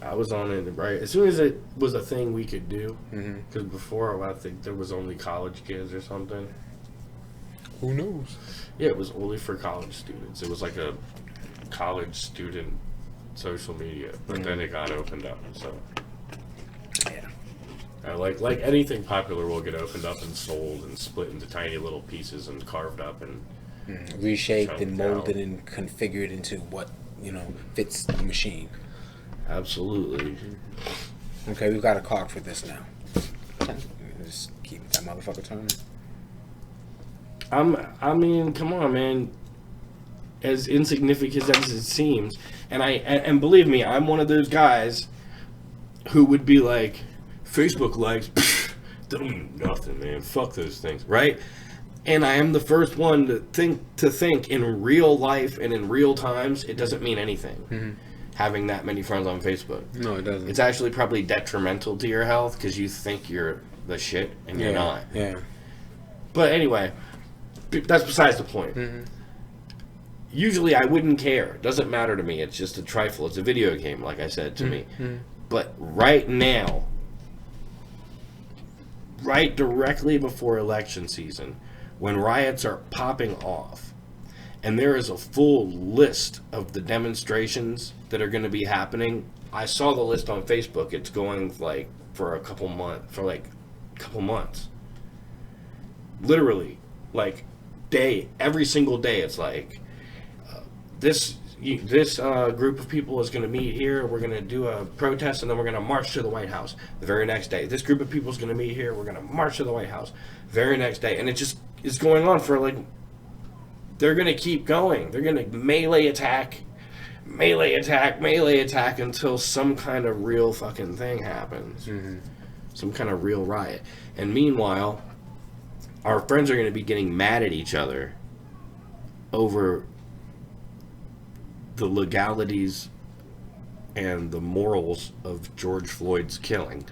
I was on it right as soon as it was a thing we could do. Because before, I think there was only college kids or something. Who knows? Yeah, it was only for college students. It was like a college student social media, but then it got opened up. So yeah, like anything popular will get opened up and sold and split into tiny little pieces and carved up and reshaped and molded and configured into what fits the machine. Absolutely. Okay, we've got a clock for this now. Just keep that motherfucker turning. I mean, come on, man. As insignificant as it seems, and believe me, I'm one of those guys who would be like, Facebook likes, they don't mean nothing, man. Fuck those things, right? And I am the first one to think in real life and in real times, it doesn't mean anything. Having that many friends on Facebook. No, it doesn't. It's actually probably detrimental to your health because you think you're the shit and you're not. Yeah. But anyway, that's besides the point. Usually I wouldn't care. It doesn't matter to me. It's just a trifle. It's a video game, like I said to me. But right now, right directly before election season, when riots are popping off, and there is a full list of the demonstrations that are going to be happening. I saw the list on Facebook. It's going like for a couple months. Literally, like every single day. It's like this group of people is going to meet here. We're going to do a protest, and then we're going to march to the White House. The very next day, this group of people is going to meet here. We're going to march to the White House. Very next day, and it just is going on for like. They're going to keep going. They're going to melee attack until some kind of real fucking thing happens. Some kind of real riot. And meanwhile, our friends are going to be getting mad at each other over the legalities and the morals of George Floyd's killing.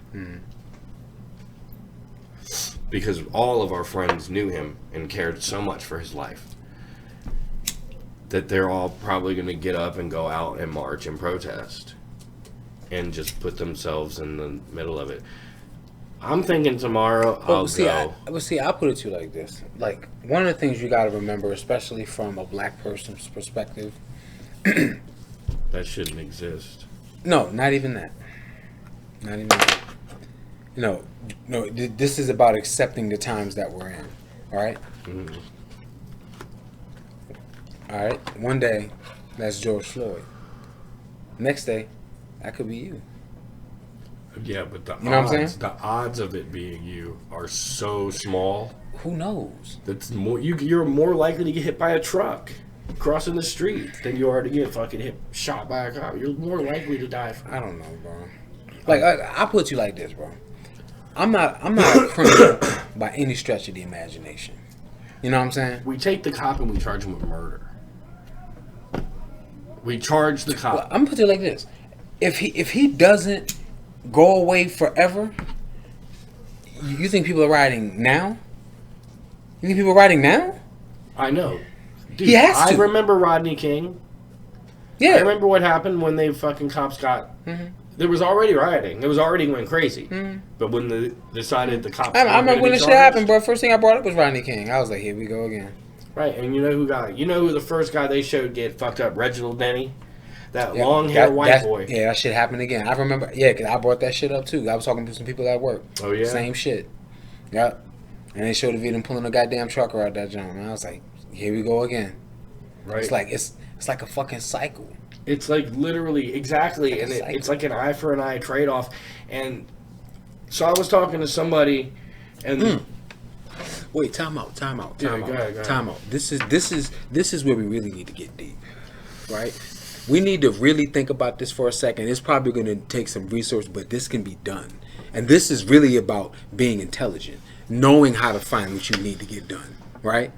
Because all of our friends knew him and cared so much for his life. That they're all probably going to get up and go out and march and protest and just put themselves in the middle of it. I'm thinking tomorrow I'll go. I'll put it to you like this. Like, one of the things you got to remember, especially from a black person's perspective. That shouldn't exist. No, not even that. Not even that. No, this is about accepting the times that we're in. All right? All right, one day, that's George Floyd. Next day, that could be you. Yeah, but you know what I'm saying? The odds of it being you are so small. Who knows? That's more. You're more likely to get hit by a truck crossing the street than you are to get fucking shot by a cop. You're more likely to die. I don't know, bro. Like, I'll put you like this, bro. I'm not a criminal by any stretch of the imagination. You know what I'm saying? We take the cop and we charge him with murder. We charge the cop. Well, I'm gonna put it like this: if he doesn't go away forever, you think people are rioting now? You think people are rioting now? I know. Dude, He has to. I remember Rodney King. Yeah. I remember what happened when they fucking cops got. Mm-hmm. There was already rioting. It was already going crazy. Mm-hmm. But when they decided the cops. I remember when this shit happened, bro. First thing I brought up was Rodney King. I was like, here we go again. Right, and you know who the first guy they showed get fucked up? Reginald Denny. That long hair white boy. Yeah, that shit happened again. I remember, because I brought that shit up too. I was talking to some people at work. Oh, yeah? Same shit. Yep. And they showed the video pulling a goddamn trucker out that joint. And I was like, here we go again. Right. It's like a fucking cycle. It's like literally, exactly. And it's like an eye for an eye trade-off. And so I was talking to somebody and... Wait, time out. Go ahead. Time out. This is where we really need to get deep. Right? We need to really think about this for a second. It's probably going to take some resource, but this can be done. And this is really about being intelligent, knowing how to find what you need to get done, right?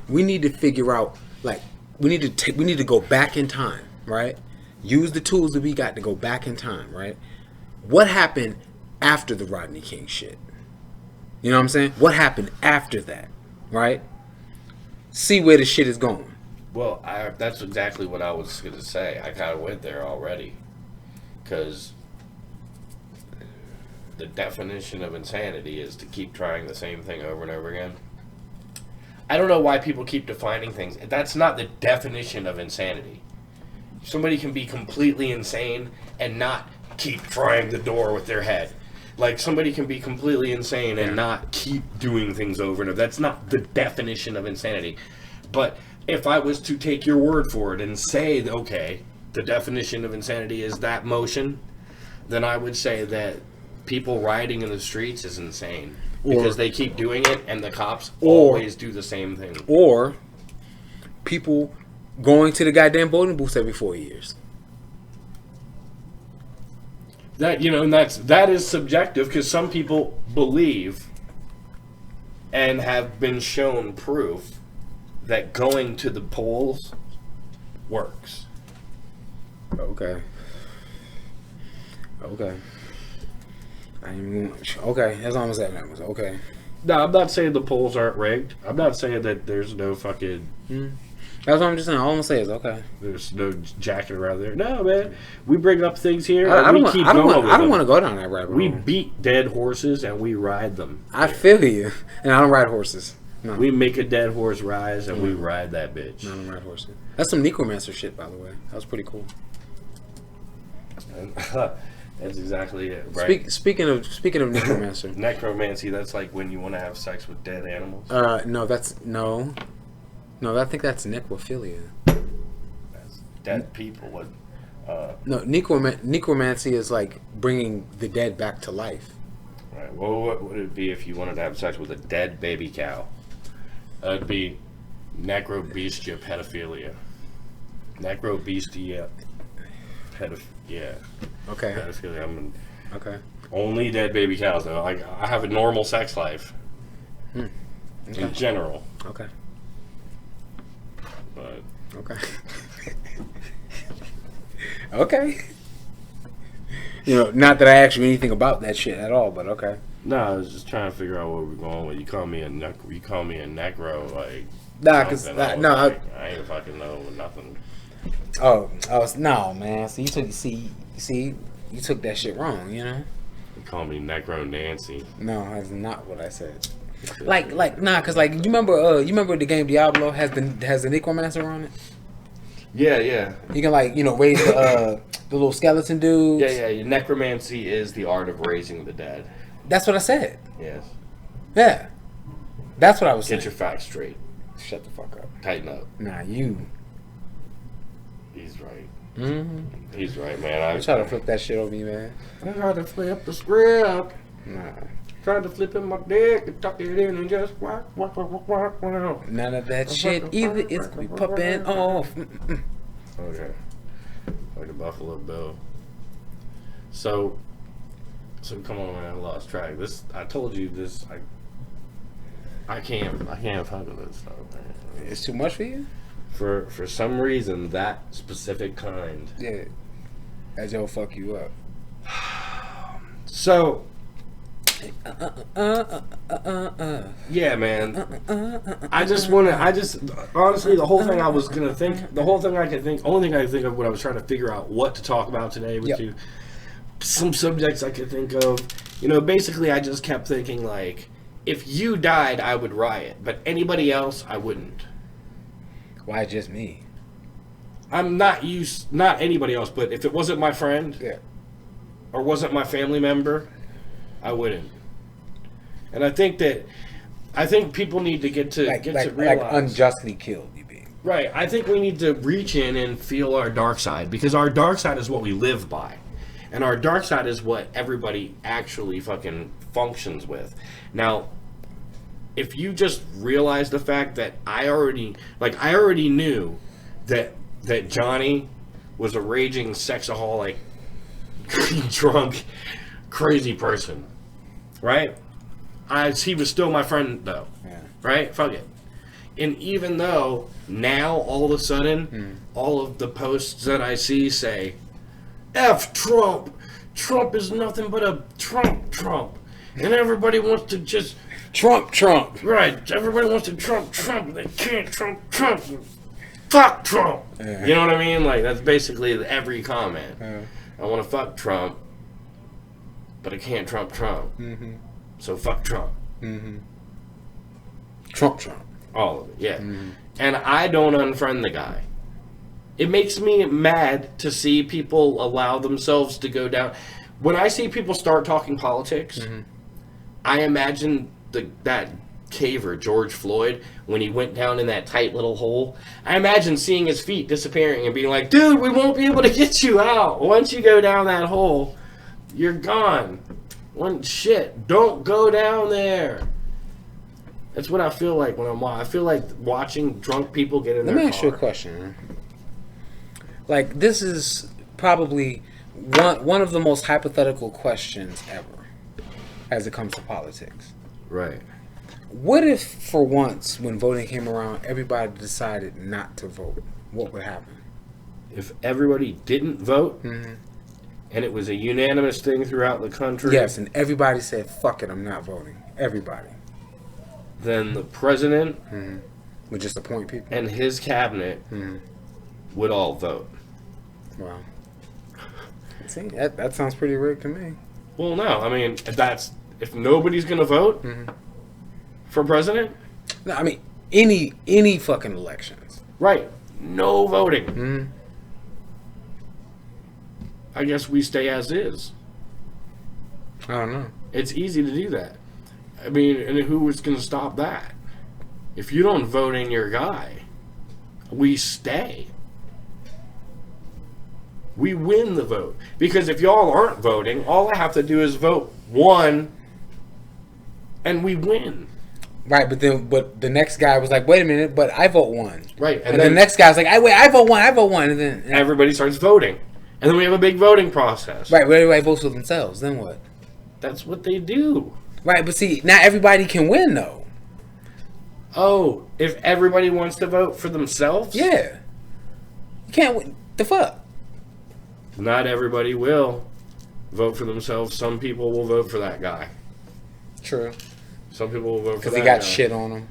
We need to figure out, like, we need to go back in time, right? Use the tools that we got to go back in time, right? What happened after the Rodney King shit? You know what I'm saying? What happened after that, right? See where the shit is going. Well, that's exactly what I was going to say. I kind of went there already. Because the definition of insanity is to keep trying the same thing over and over again. I don't know why people keep defining things. That's not the definition of insanity. Somebody can be completely insane and not keep trying the door with their head. Like, somebody can be completely insane and not keep doing things over and over. That's not the definition of insanity. But if I was to take your word for it and say, okay, the definition of insanity is that motion, then I would say that people rioting in the streets is insane. Because they keep doing it and the cops always do the same thing. Or people going to the goddamn voting booths every 4 years. And that is subjective because some people believe and have been shown proof that going to the polls works. Okay. That's almost that numbers. Okay. No, I'm not saying the polls aren't rigged. I'm not saying that there's no fucking... That's what I'm just saying. All I'm going to say is, okay. There's no jacking around there. No, man. We bring up things here I and don't we keep going with them. I don't want to go down that rabbit hole. We beat dead horses and we ride them. I feel you. And I don't ride horses. No. We make a dead horse rise and we ride that bitch. No, I don't ride horses. That's some necromancer shit, by the way. That was pretty cool. That's exactly it, right? Speaking of necromancer. Necromancy, that's like when you want to have sex with dead animals? No, I think that's necrophilia. That's dead people. No, necromancy is like bringing the dead back to life. Right. Well, what would it be if you wanted to have sex with a dead baby cow? It'd be necrobestia pedophilia. Necrobestia pedophilia. Okay. Pedophilia. Okay. Only dead baby cows, though. Like, I have a normal sex life. Okay. In general. Okay. But. Okay. Okay. Not that I asked you anything about that shit at all, but okay. No, I was just trying to figure out where we're going with. You call me a necro, like. Nah, cause I ain't fucking know nothing. Oh no, man. So you took that shit wrong, You call me Necro Nancy. No, that's not what I said. Cause you remember the game Diablo has the necromancer on it. Yeah. You can raise the little skeleton dudes. Yeah. Necromancy is the art of raising the dead. That's what I said. Yes. Yeah. That's what I was saying. Get your facts straight. Shut the fuck up. Tighten up. Nah, you. He's right. Mm-hmm. He's right, man. I try to flip that shit over me, man. I tried to flip the script. Nah. Tried to flip in my dick and tuck it in and just whack. None of that shit either. It's gonna be popping off. Okay. Like a Buffalo Bill. So, So come on, man, I lost track. I told you this. I can't fuck with this stuff, man. It's too much for you? For some reason, that specific kind. Yeah. That'll fuck you up. So. Yeah, man. Honestly, the whole thing I was gonna think, the whole thing I could think, only thing I could think of when I was trying to figure out what to talk about today with you, some subjects I could think of. You know, basically, I just kept thinking, like, if you died, I would riot, but anybody else, I wouldn't. Why just me? I'm not anybody else, but if it wasn't my friend, or wasn't my family member, I wouldn't. And I think people need to get to realize, like unjustly killed, you mean? Right. I think we need to reach in and feel our dark side, because our dark side is what we live by. And our dark side is what everybody actually fucking functions with. Now, if you just realize the fact that I already knew that Johnny was a raging sexaholic, drunk, crazy person, right? He was still my friend, though, right? Fuck it. And even though now, all of a sudden, all of the posts that I see say, F Trump. Trump is nothing but a Trump. And everybody wants to just... Trump. Right. Everybody wants to Trump. They can't Trump. Fuck Trump. You know what I mean? Like, that's basically every comment. I want to fuck Trump, but I can't Trump. Mm-hmm. So fuck Trump. Mm-hmm. Trump. All of it, yeah. Mm-hmm. And I don't unfriend the guy. It makes me mad to see people allow themselves to go down. When I see people start talking politics, I imagine that caver, George Floyd, when he went down in that tight little hole. I imagine seeing his feet disappearing and being like, dude, we won't be able to get you out. Once you go down that hole, you're gone. Shit, don't go down there. That's what I feel like when I feel like watching drunk people get in their car. Let me ask you a question. Like, this is probably one of the most hypothetical questions ever as it comes to politics. Right. What if, for once, when voting came around, everybody decided not to vote? What would happen? If everybody didn't vote, and it was a unanimous thing throughout the country... Yes, and everybody said, fuck it, I'm not voting. Everybody. Then the president... would just appoint people? And his cabinet would all vote. Wow. See, that sounds pretty rigged to me. Well, no, I mean, if nobody's going to vote for president... No, I mean, any fucking elections. Right. No voting. I guess we stay as is. I don't know. It's easy to do that. I mean, and who is going to stop that? If you don't vote in your guy, we stay. We win the vote. Because if y'all aren't voting, all I have to do is vote one, and we win. Right, but the next guy was like, wait a minute, but I vote one. Right. And then the next guy's like, I vote one. And then everybody starts voting. And then we have a big voting process. Right, where everybody votes for themselves. Then what? That's what they do. Right, but see, not everybody can win, though. Oh, if everybody wants to vote for themselves? Yeah. You can't win. The fuck? Not everybody will vote for themselves. Some people will vote for that guy. True. Some people will vote for that guy. Because he got shit on him.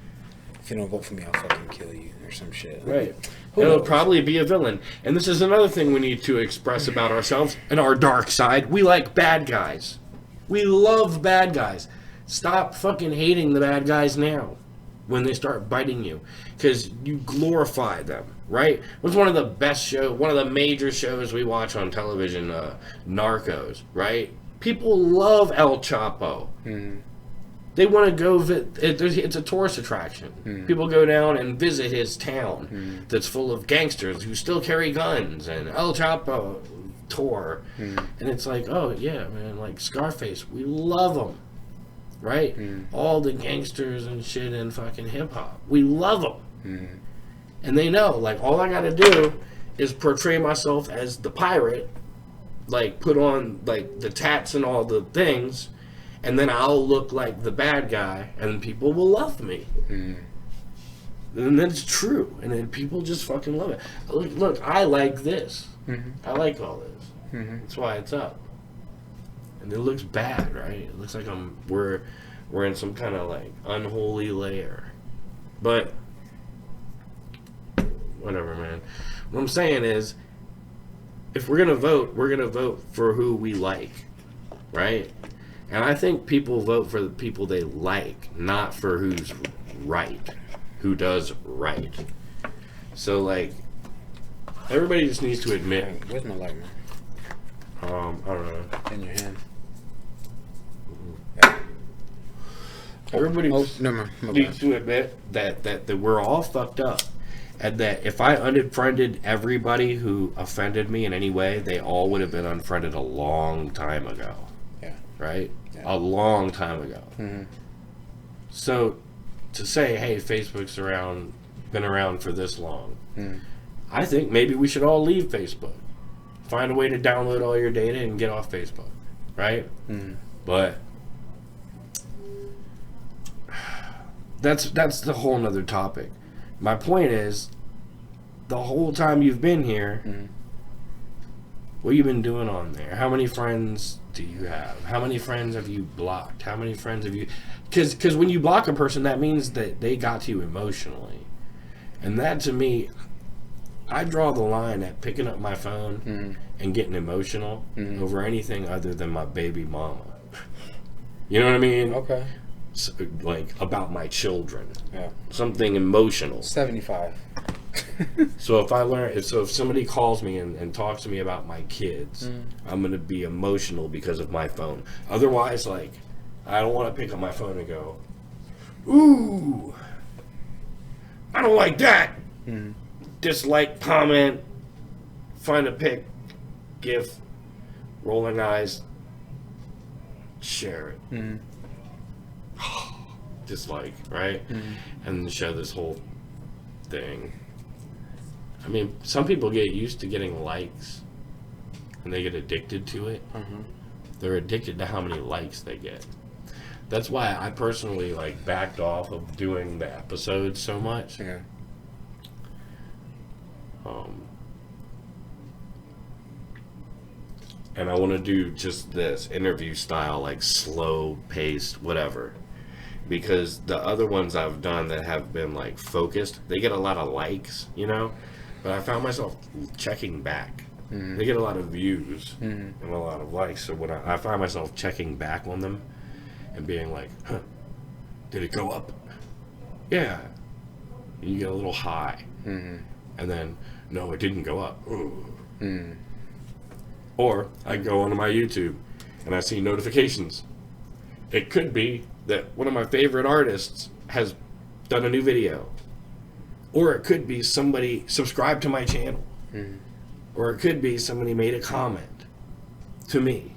If you don't vote for me, I'll fucking kill you or some shit. Right. It'll probably be a villain. And this is another thing we need to express about ourselves and our dark side. We like bad guys. We love bad guys. Stop fucking hating the bad guys now when they start biting you. Because you glorify them, right? What's one of the best shows, one of the major shows we watch on television, Narcos, right? People love El Chapo. They want to go, it's a tourist attraction. People go down and visit his town that's full of gangsters who still carry guns, and El Chapo tour. And it's like, oh yeah, man, like Scarface, we love them, right? All the gangsters and shit in fucking hip-hop, we love them. And they know, like, all I gotta do is portray myself as the pirate, like put on like the tats and all the things, and then I'll look like the bad guy, and people will love me. And then it's true, and then people just fucking love it. Look, I like this. I like all this. That's why it's up. And it looks bad, right? It looks like we're in some kind of like unholy layer. But whatever, man. What I'm saying is, if we're gonna vote for who we like, right? And I think people vote for the people they like, not for who's right, who does right. So like, everybody just needs to admit. Where's my light, man? I don't know. In your hand. Everybody never mind. needs to admit that we're all fucked up. And that if I unfriended everybody who offended me in any way, they all would have been unfriended a long time ago. Yeah. Right? Yeah. A long time ago. So to say, hey, Facebook's been around for this long, I think maybe we should all leave Facebook. Find a way to download all your data and get off Facebook. Right? But that's the whole nother topic. My point is, the whole time you've been here, what you been doing on there? How many friends do you have? How many friends have you blocked? How many friends have you... Because when you block a person, that means that they got to you emotionally. And that, to me, I draw the line at picking up my phone and getting emotional over anything other than my baby mama. You know what I mean? Okay. So, like, about my children. Yeah. Something emotional. 75. So if somebody calls me and talks to me about my kids, I'm gonna be emotional because of my phone. Otherwise, like, I don't want to pick up my phone and go, ooh, I don't like that. Dislike, comment, find a pic, gif, rolling eyes, share it. Dislike, right? And show this whole thing. I mean, some people get used to getting likes and they get addicted to it. They're addicted to how many likes they get. That's why I personally like backed off of doing the episodes so much. Yeah. And I want to do just this interview style, like slow paced, whatever. Because the other ones I've done that have been like focused, they get a lot of likes, you know? But I found myself checking back. They get a lot of views and a lot of likes. So when I find myself checking back on them and being like, huh, did it go up? Yeah. You get a little high. And then, no, it didn't go up. Or I go onto my YouTube and I see notifications. It could be that one of my favorite artists has done a new video. Or it could be somebody subscribed to my channel. Or it could be somebody made a comment to me.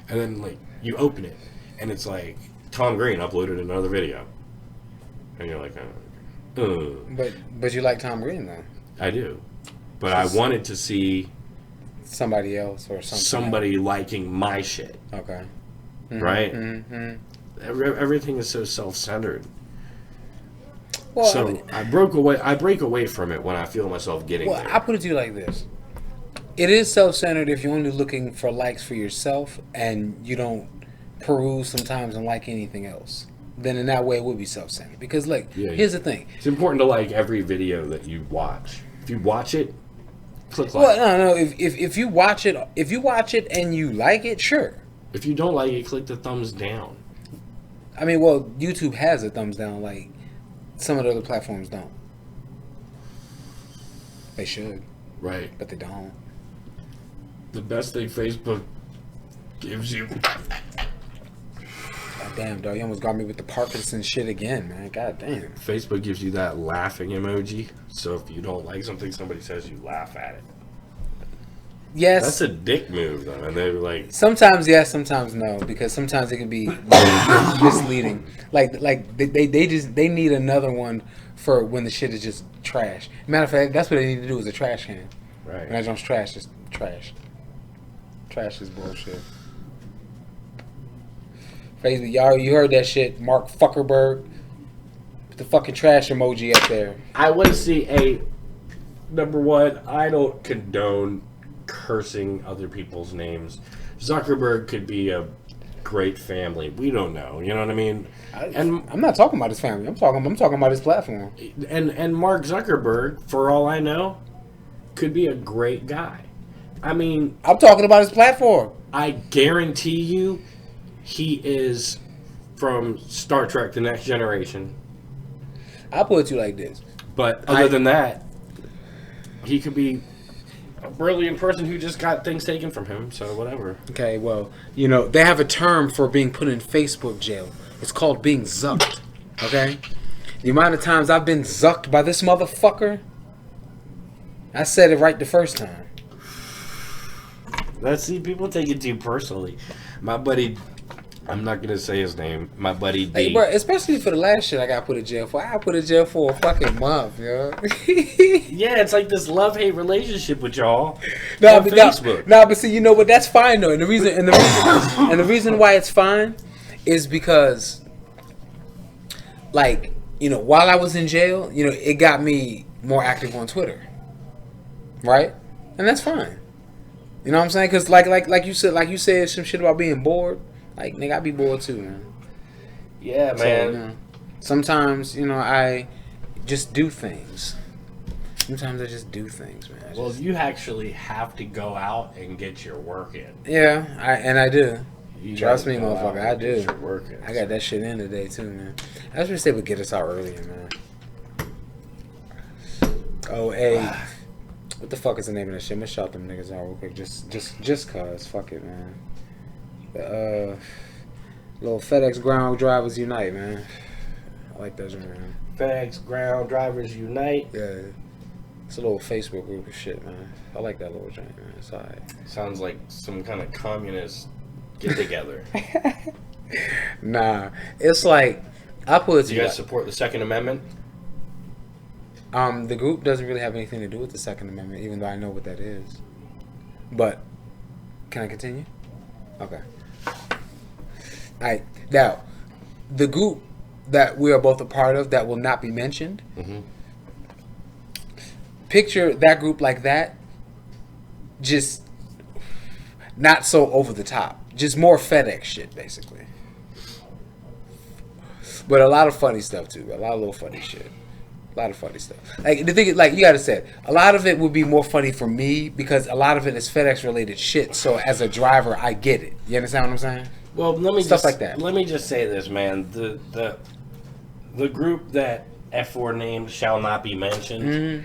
And then, like, you open it and it's like, Tom Green uploaded another video. And you're like, But you like Tom Green, though. I do. But I wanted to see somebody else or something. Somebody liking my shit. Okay. Right? Everything is so self-centered. Well, so I break away from it when I feel myself getting there. I put it to you like this. It is self-centered if you're only looking for likes for yourself and you don't peruse sometimes and like anything else. Then in that way it would be self-centered. Because look, here's the thing. It's important to like every video that you watch. If you watch it, click like. Well, no. If you watch it and you like it, sure. If you don't like it, click the thumbs down. I mean, well, YouTube has a thumbs down, like some of the other platforms don't. They should. Right. But they don't. The best thing Facebook gives you. God damn, dog. You almost got me with the Parkinson shit again, man. God damn. Facebook gives you that laughing emoji. So if you don't like something somebody says, you laugh at it. Yes. That's a dick move, though. And they're like... Sometimes yes, sometimes no. Because sometimes it can be misleading. Like they need another one for when the shit is just trash. Matter of fact, that's what they need to do is a trash can. Right. When I don't trash, just trash. Trash is bullshit. Facebook, y'all, you heard that shit. Mark Zuckerberg. Put the fucking trash emoji up there. I want to see number one, I don't condone cursing other people's names. Zuckerberg could be a great family. We don't know. You know what I mean? I'm not talking about his family. I'm talking about his platform. And Mark Zuckerberg, for all I know, could be a great guy. I mean, I'm talking about his platform. I guarantee you, he is from Star Trek: The Next Generation. I'll put it to you like this. But other than that, he could be a brilliant person who just got things taken from him. So whatever. Okay, well, you know, they have a term for being put in Facebook jail. It's called being zucked. Okay? The amount of times I've been zucked by this motherfucker, I said it right the first time. See, people take it too personally. My buddy, I'm not gonna say his name. My buddy D. Hey, bro, especially for the last shit I got put in jail for. I got put in jail for a fucking month, yo. Yeah, it's like this love-hate relationship with y'all No, on Facebook. but see, you know what? That's fine though, and the reason why it's fine is because, like, you know, while I was in jail, you know, it got me more active on Twitter, right? And that's fine. You know what I'm saying? Because like you said some shit about being bored. Like, nigga, I be bored too, man. Yeah, man. So, you know, sometimes, you know, I just do things. Sometimes I just do things, man. Well, you actually have to go out and get your work in. Yeah, I do. You Trust gotta me, go out motherfucker, I and do. get your work in. I got that shit in today too, man. I was gonna say, but get us out earlier, man. Oh, hey, what the fuck is the name of that shit? I'm gonna shout them niggas out real quick, just cause. Fuck it, man. Little FedEx Ground Drivers Unite, man. I like that, man. FedEx Ground Drivers Unite. Yeah, it's a little Facebook group of shit, man. I like that little joint, man. It's alright. Sounds like some kind of communist get together. Nah, it's like I put it Do to you you. guys support the Second Amendment? The group doesn't really have anything to do with the Second Amendment, even though I know what that is. But can I continue? Okay. Alright, now the group that we are both a part of that will not be mentioned. Mm-hmm. Picture that group like that, just not so over the top, just more FedEx shit, basically. But a lot of funny stuff too. A lot of little funny shit. A lot of funny stuff. Like the thing is, like you gotta say, a lot of it would be more funny for me because a lot of it is FedEx related shit. So as a driver, I get it. You understand what I'm saying? Well, Stuff like that. Let me just say this, man. The group that F4 named shall not be mentioned.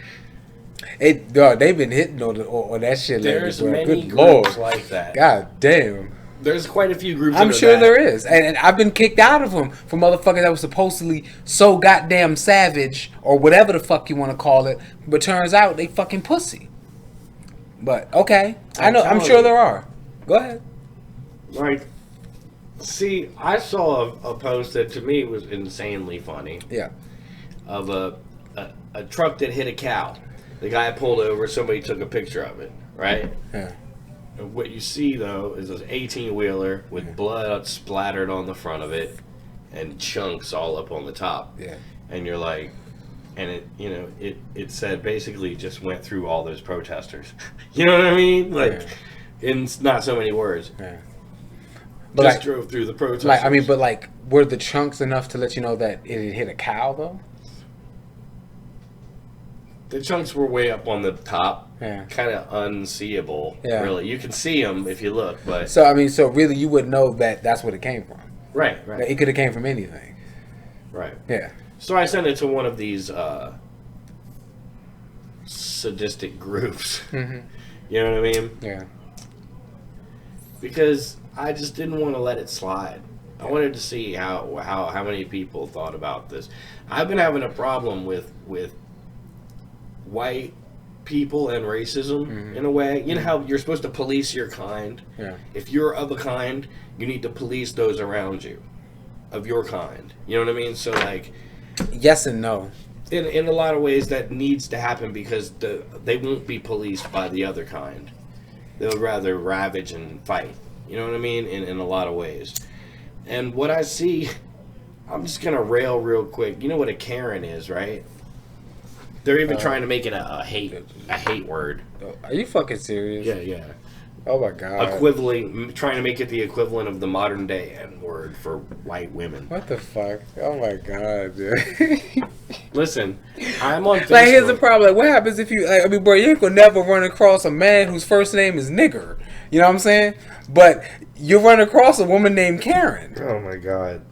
Mm-hmm. Dog, they've been hitting on that shit lately. There's Bro. many Good groups lord, like that. God damn. There's quite a few groups. I'm sure there is, and I've been kicked out of them for motherfuckers that was supposedly so goddamn savage or whatever the fuck you want to call it. But turns out they fucking pussy. But okay, I'm sure there are. Go ahead. Like, see, I saw a post that to me was insanely funny. Yeah. Of a truck that hit a cow. The guy pulled over. Somebody took a picture of it. Right. Yeah. And what you see though is this 18-wheeler with blood splattered on the front of it and chunks all up on the top. Yeah. And you're like, and it said basically just went through all those protesters. You know what I mean? Like, in not so many words. Yeah. But But just drove through the protesters. like, I mean, but like, were the chunks enough to let you know that it had hit a cow though? The chunks were way up on the top. Yeah. Kind of unseeable. Yeah. Really, you can see them if you look, but So I mean, so really, you would know that that's what it came from. right. Like, it could have came from anything. Right. Yeah. So I sent it to one of these sadistic groups. Mm-hmm. You know what I mean? Yeah. Because I just didn't want to let it slide. I wanted to see how many people thought about this. I've been having a problem with white people and racism in a way. You know how you're supposed to police your kind? Yeah. If you're of a kind, you need to police those around you of your kind. You know what I mean? So like, Yes and no. in a lot of ways that needs to happen because they won't be policed by the other kind. They'll rather ravage and fight. You know what I mean? In a lot of ways. And what I see, I'm just going to rail real quick. You know what a Karen is, right? They're even trying to make it a hate word. Are you fucking serious? Yeah. Oh my god. Trying to make it the equivalent of the modern day N word for white women. What the fuck? Oh my god, dude. Listen, I'm on Facebook. Like, here's the problem. Like, what happens if you, like, I mean, bro, you could never run across a man whose first name is nigger. You know what I'm saying? But you run across a woman named Karen. Oh my god.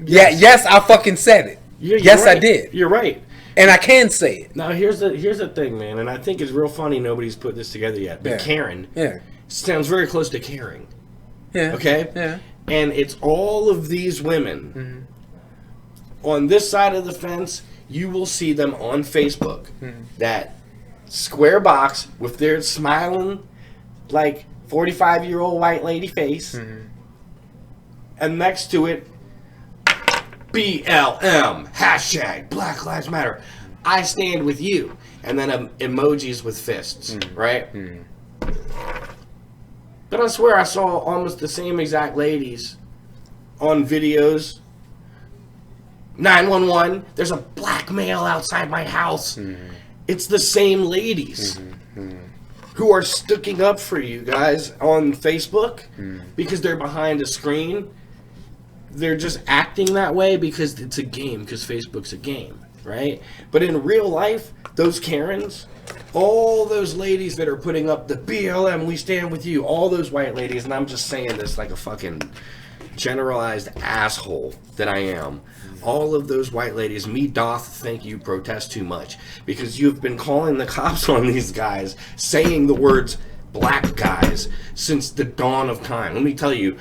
Yeah, yes, I fucking said it. Yes, right. I did. You're right. And I can say it. Now here's the thing, man, and I think it's real funny nobody's put this together yet. But Karen sounds very close to caring. Yeah. Okay? Yeah. And it's all of these women on this side of the fence. You will see them on Facebook. That square box with their smiling, like 45-year-old white lady face, and next to it, BLM, hashtag Black Lives Matter, I stand with you, and then emojis with fists, right? But I swear I saw almost the same exact ladies on videos. 911, there's a black male outside my house. It's the same ladies who are sticking up for you guys on Facebook because they're behind a screen. They're just acting that way because it's a game, because Facebook's a game, right? But in real life, those Karens, all those ladies that are putting up the BLM, we stand with you, all those white ladies, and I'm just saying this like a fucking generalized asshole that I am. All of those white ladies, me doth think you protest too much, because you've been calling the cops on these guys, saying the words black guys since the dawn of time. Let me tell you,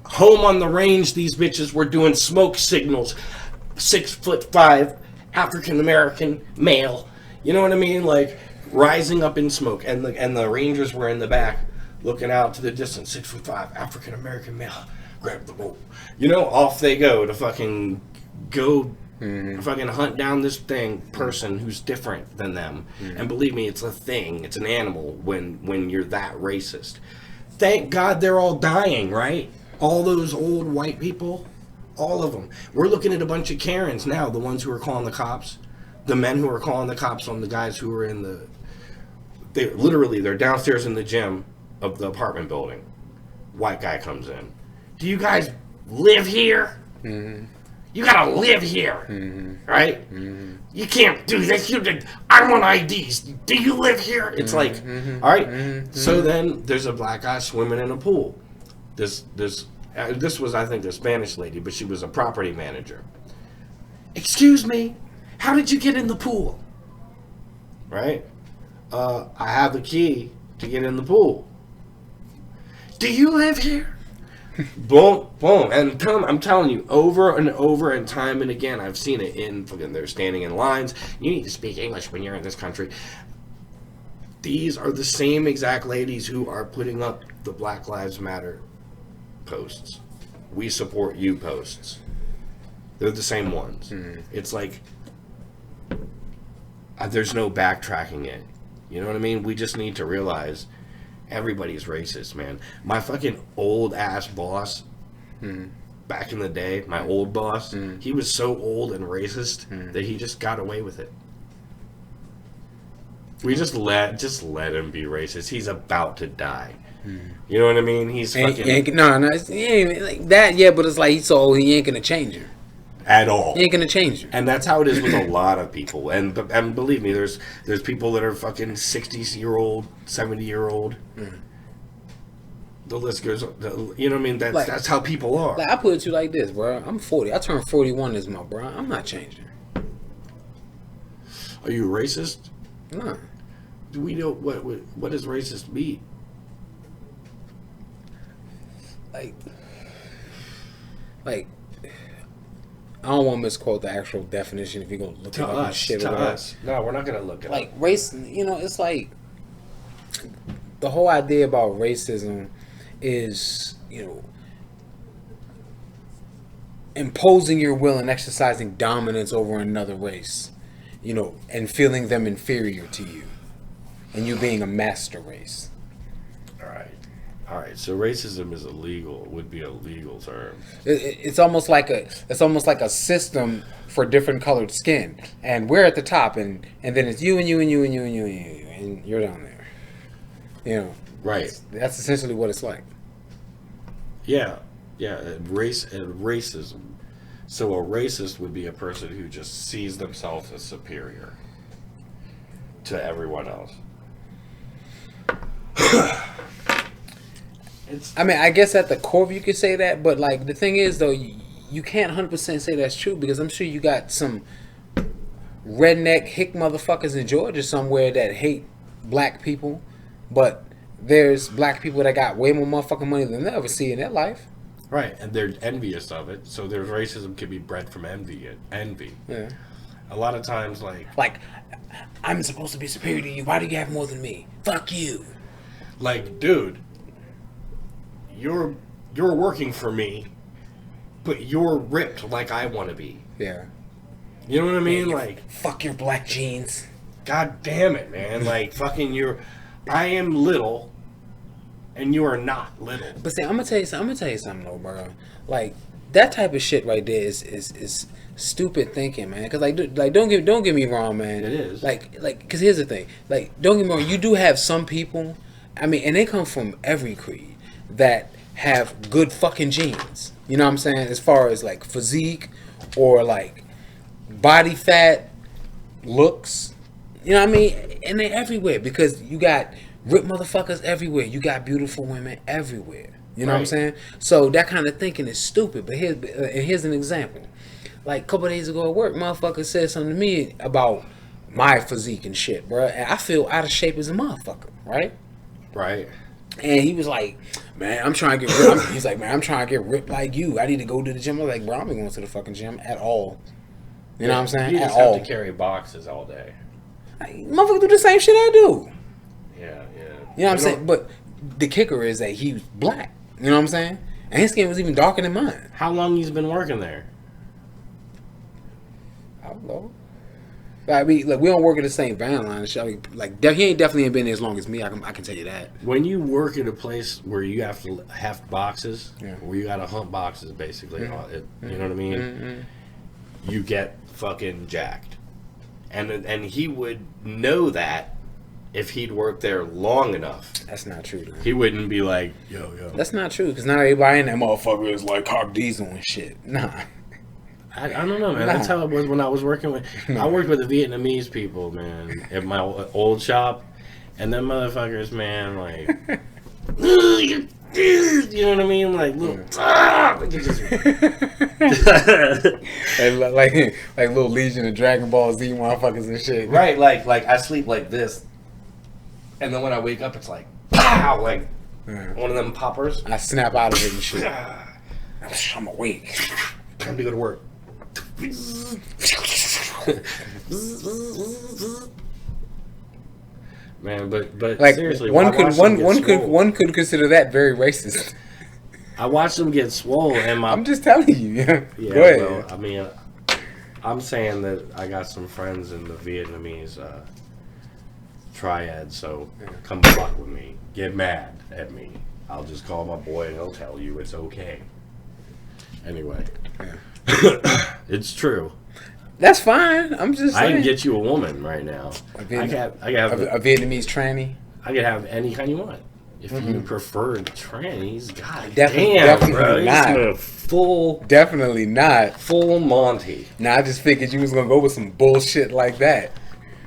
home on the range, these bitches were doing smoke signals. 6'5", African American male. You know what I mean? Like rising up in smoke, and the Rangers were in the back, looking out to the distance. 6'5", African American male. Grab the boat. You know, off they go to fucking fucking hunt down this person who's different than them. And believe me, it's a thing. It's an animal when you're that racist. Thank God they're all dying, right? All those old white people, all of them. We're looking at a bunch of Karens now, the ones who are calling the cops, the men who are calling the cops on the guys who are they're downstairs in the gym of the apartment building. White guy comes in. Do you guys live here? You gotta live here, right? You can't do this. I'm on IDs. Do you live here? It's like, all right. So then there's a black guy swimming in a pool. This was, I think, the Spanish lady, but she was a property manager. Excuse me, how did you get in the pool? Right? I have the key to get in the pool. Do you live here? Boom, boom, and I'm telling you, over and over and time and again, I've seen it in fucking. They're standing in lines. You need to speak English when you're in this country. These are the same exact ladies who are putting up the Black Lives Matter posts. We support you posts. They're the same ones. It's like there's no backtracking it. You know what I mean? We just need to realize everybody's racist, man. My fucking old ass boss back in the day, my old boss, he was so old and racist that he just got away with it. We just let him be racist. He's about to die. You know what I mean? He's fucking... No, he ain't like that, yeah, but it's like he's so old, he ain't gonna change her. At all. He ain't gonna change her. And that's how it is with a lot of people. And believe me, there's people that are fucking 60-year-old, 70-year-old. The list goes on. You know what I mean? That's how people are. Like, I put it to you like this, bro. I'm 40. I turned 41 this month, bro. I'm not changing. Are you racist? No. Do we know what does racist mean? Like, I don't want to misquote the actual definition if you're going to look at all this shit. To us. No, we're not going to look at it. Like, race, you know, it's like, the whole idea about racism is, you know, imposing your will and exercising dominance over another race, you know, and feeling them inferior to you, and you being a master race. All right, so racism is illegal. Would be a legal term. It's almost like a system for different colored skin, and we're at the top, and then it's you and you and you and you and you and you, and you're down there. You know, Right. That's essentially what it's like. Yeah, racism. So a racist would be a person who just sees themselves as superior to everyone else. I mean, I guess at the core you could say that, but like the thing is though, you can't 100% say that's true because I'm sure you got some redneck hick motherfuckers in Georgia somewhere that hate black people, but there's black people that got way more motherfucking money than they'll ever see in their life. Right, and they're envious of it. So there's racism can be bred from envy. Yeah. A lot of times, Like, I'm supposed to be superior to you. Why do you have more than me? Fuck you. dude, you're working for me, but you're ripped like I want to be. Yeah. You know what I mean? Yeah, like, fuck your black jeans. God damn it, man! Like, fucking, I am little, and you are not little. But see, I'm gonna tell you something though, bro. Like that type of shit right there is stupid thinking, man. Cause like don't get me wrong, man. It is. Like, cause here's the thing. Like, don't get me wrong. You do have some people. I mean, and they come from every creed that have good fucking genes. You know what I'm saying? As far as like physique or like body fat, looks. You know what I mean? And they're everywhere because you got ripped motherfuckers everywhere. You got beautiful women everywhere. You know what I'm saying? So that kind of thinking is stupid. But here's an example. Like a couple of days ago at work, motherfucker said something to me about my physique and shit, bro. And I feel out of shape as a motherfucker, right? Right. And he was like, man, I'm trying to get ripped. He's like, man, I'm trying to get ripped like you. I need to go to the gym. I was like, bro, I'm not going to the fucking gym at all. You know what I'm saying? You just have to carry boxes all day. Motherfucker do the same shit I do. Yeah. You know what I'm saying? But the kicker is that he was black. You know what I'm saying? And his skin was even darker than mine. How long he's been working there? I don't know. I mean, look, we don't work at the same van line and shit. I mean, like, he ain't definitely been there as long as me. I can tell you that. When you work at a place where you have to have boxes, Yeah. where you got to hump boxes, basically, you know what I mean? Mm-hmm. You get fucking jacked. And he would know that if he'd worked there long enough. That's not true, man. He wouldn't be like, yo. That's not true, because not everybody in that motherfucker is like Cock Diesel and shit. Nah. I don't know, man. That's how it was when I was working with... I worked with the Vietnamese people, man, at my old shop. And them motherfuckers, man, like... You know what I mean? Like, little... And like little Legion of Dragon Ball Z motherfuckers and shit. Right, like I sleep like this. And then when I wake up, it's like... Pow! Like, one of them poppers. I snap out of it and shit. I'm awake. Time to go to work. Man, but like seriously, one could consider that very racist. I watched them get swole, and I'm just telling you. Yeah. Yeah, Go ahead. well, I mean, I'm saying that I got some friends in the Vietnamese triad, so come fuck with me. Get mad at me. I'll just call my boy, and he'll tell you it's okay. Anyway. Yeah. It's true. That's fine. I'm just saying. I can get you a woman right now. I can have a Vietnamese tranny. I can have any kind you want. If you prefer trannies, god Definitely damn, bro. not. Definitely not. Full Monty. Nah, I just figured you was gonna go with some bullshit like that.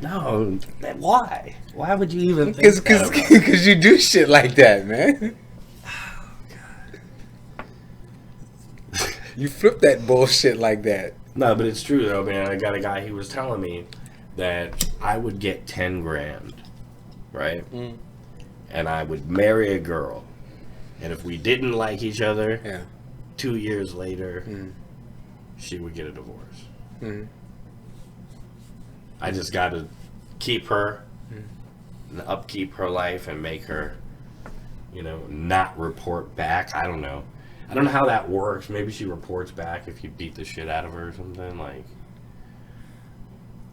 No, why? Why would you even think that? Because you do shit like that, man. You flip that bullshit like that. No, but it's true though, man. I got a guy, he was telling me that I would get 10 grand, right? And I would marry a girl. And if we didn't like each other, 2 years later, she would get a divorce. I just got to keep her, and upkeep her life, and make her, not report back. I don't know. I don't know how that works. Maybe she reports back if you beat the shit out of her or something. Like,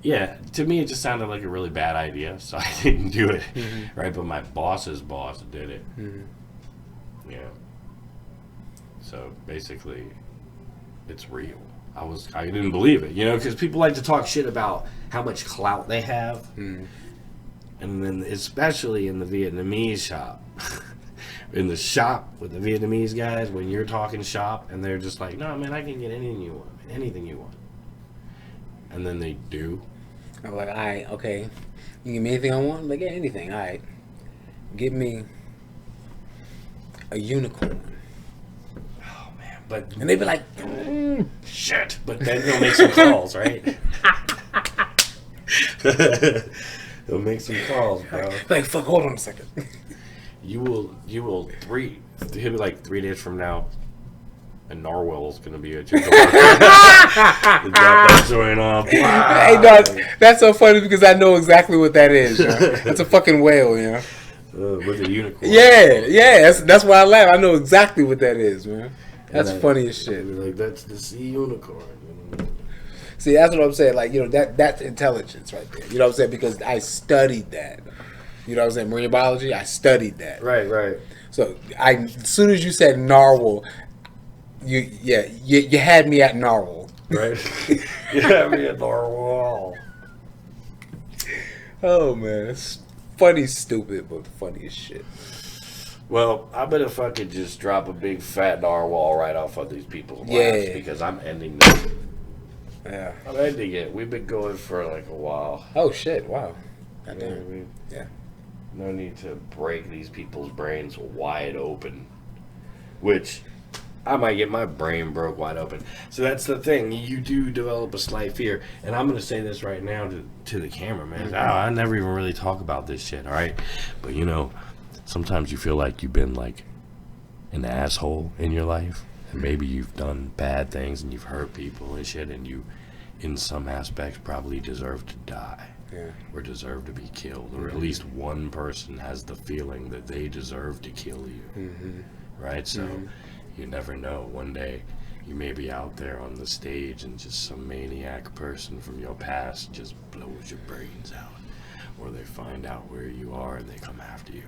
yeah, to me it just sounded like a really bad idea, so I didn't do it. Right, but my boss's boss did it. Yeah. So basically, it's real. I didn't believe it, you know, because people like to talk shit about how much clout they have, and then especially in the Vietnamese shop, in the shop with the Vietnamese guys, when you're talking shop, and they're just like, "No, man, I can get anything you want, anything you want," and then they do. I'm like, all right, okay, you give me anything I want. I'm like, yeah, anything. All right, give me a unicorn. But And they'd be like, shit. But then he'll make some calls, right? He'll make some calls, bro. like, fuck, hold on a second. You will he'll be like 3 days from now, and Narwhal's gonna be at your door. Drop that joint off. Wow. Hey, no, that's so funny because I know exactly what that is. You know? That's a fucking whale, you know. With a unicorn. Yeah, that's why I laugh. I know exactly what that is, man. That's funny as shit. Like, that's the sea unicorn. You know? See, that's what I'm saying. Like, you know, that's intelligence right there. You know what I'm saying? Because I studied that. You know what I'm saying? Marine biology, I studied that. Right. So as soon as you said narwhal, you had me at narwhal. Right. You had me at narwhal. Oh man, it's funny, stupid, but funny as shit. Well, I better fucking just drop a big fat narwhal right off of these people's laps because I'm ending this. Yeah. I'm ending it. We've been going for like a while. Oh shit! Wow. You know what I mean? Yeah. No need to break these people's brains wide open. Which I might get my brain broke wide open. So that's the thing. You do develop a slight fear. And I'm going to say this right now to the camera, man. Mm-hmm. I never even really talk about this shit, all right? But, you know, sometimes you feel like you've been, like, an asshole in your life. And maybe you've done bad things and you've hurt people and shit. And you, in some aspects, probably deserve to die. Yeah. Or deserve to be killed. Or at least one person has the feeling that they deserve to kill you. Mm-hmm. Right? So... Mm-hmm. You never know. One day, you may be out there on the stage and just some maniac person from your past just blows your brains out. Or they find out where you are and they come after you.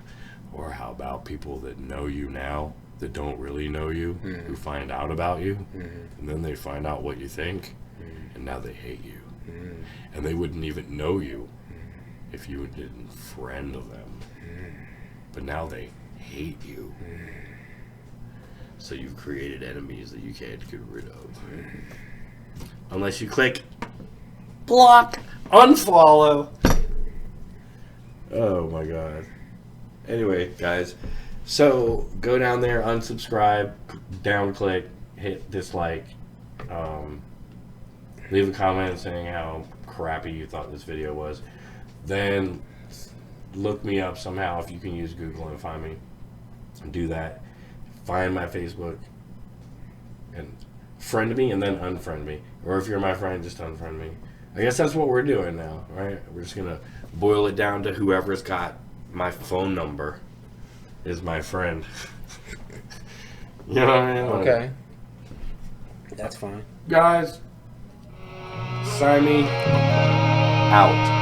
Or how about people that know you now that don't really know you, who find out about you, and then they find out what you think, and now they hate you. And they wouldn't even know you if you didn't friend them. But now they hate you. So you've created enemies that you can't get rid of. Unless you click block, unfollow. Oh my god. Anyway, guys. So go down there, unsubscribe, down click, hit dislike. Leave a comment saying how crappy you thought this video was. Then look me up somehow if you can use Google and find me. Do that. Find my Facebook and friend me and then unfriend me. Or if you're my friend, just unfriend me. I guess that's what we're doing now, right? We're just going to boil it down to whoever's got my phone number is my friend. You know what I mean? Okay. That's fine. Guys, TSIME out.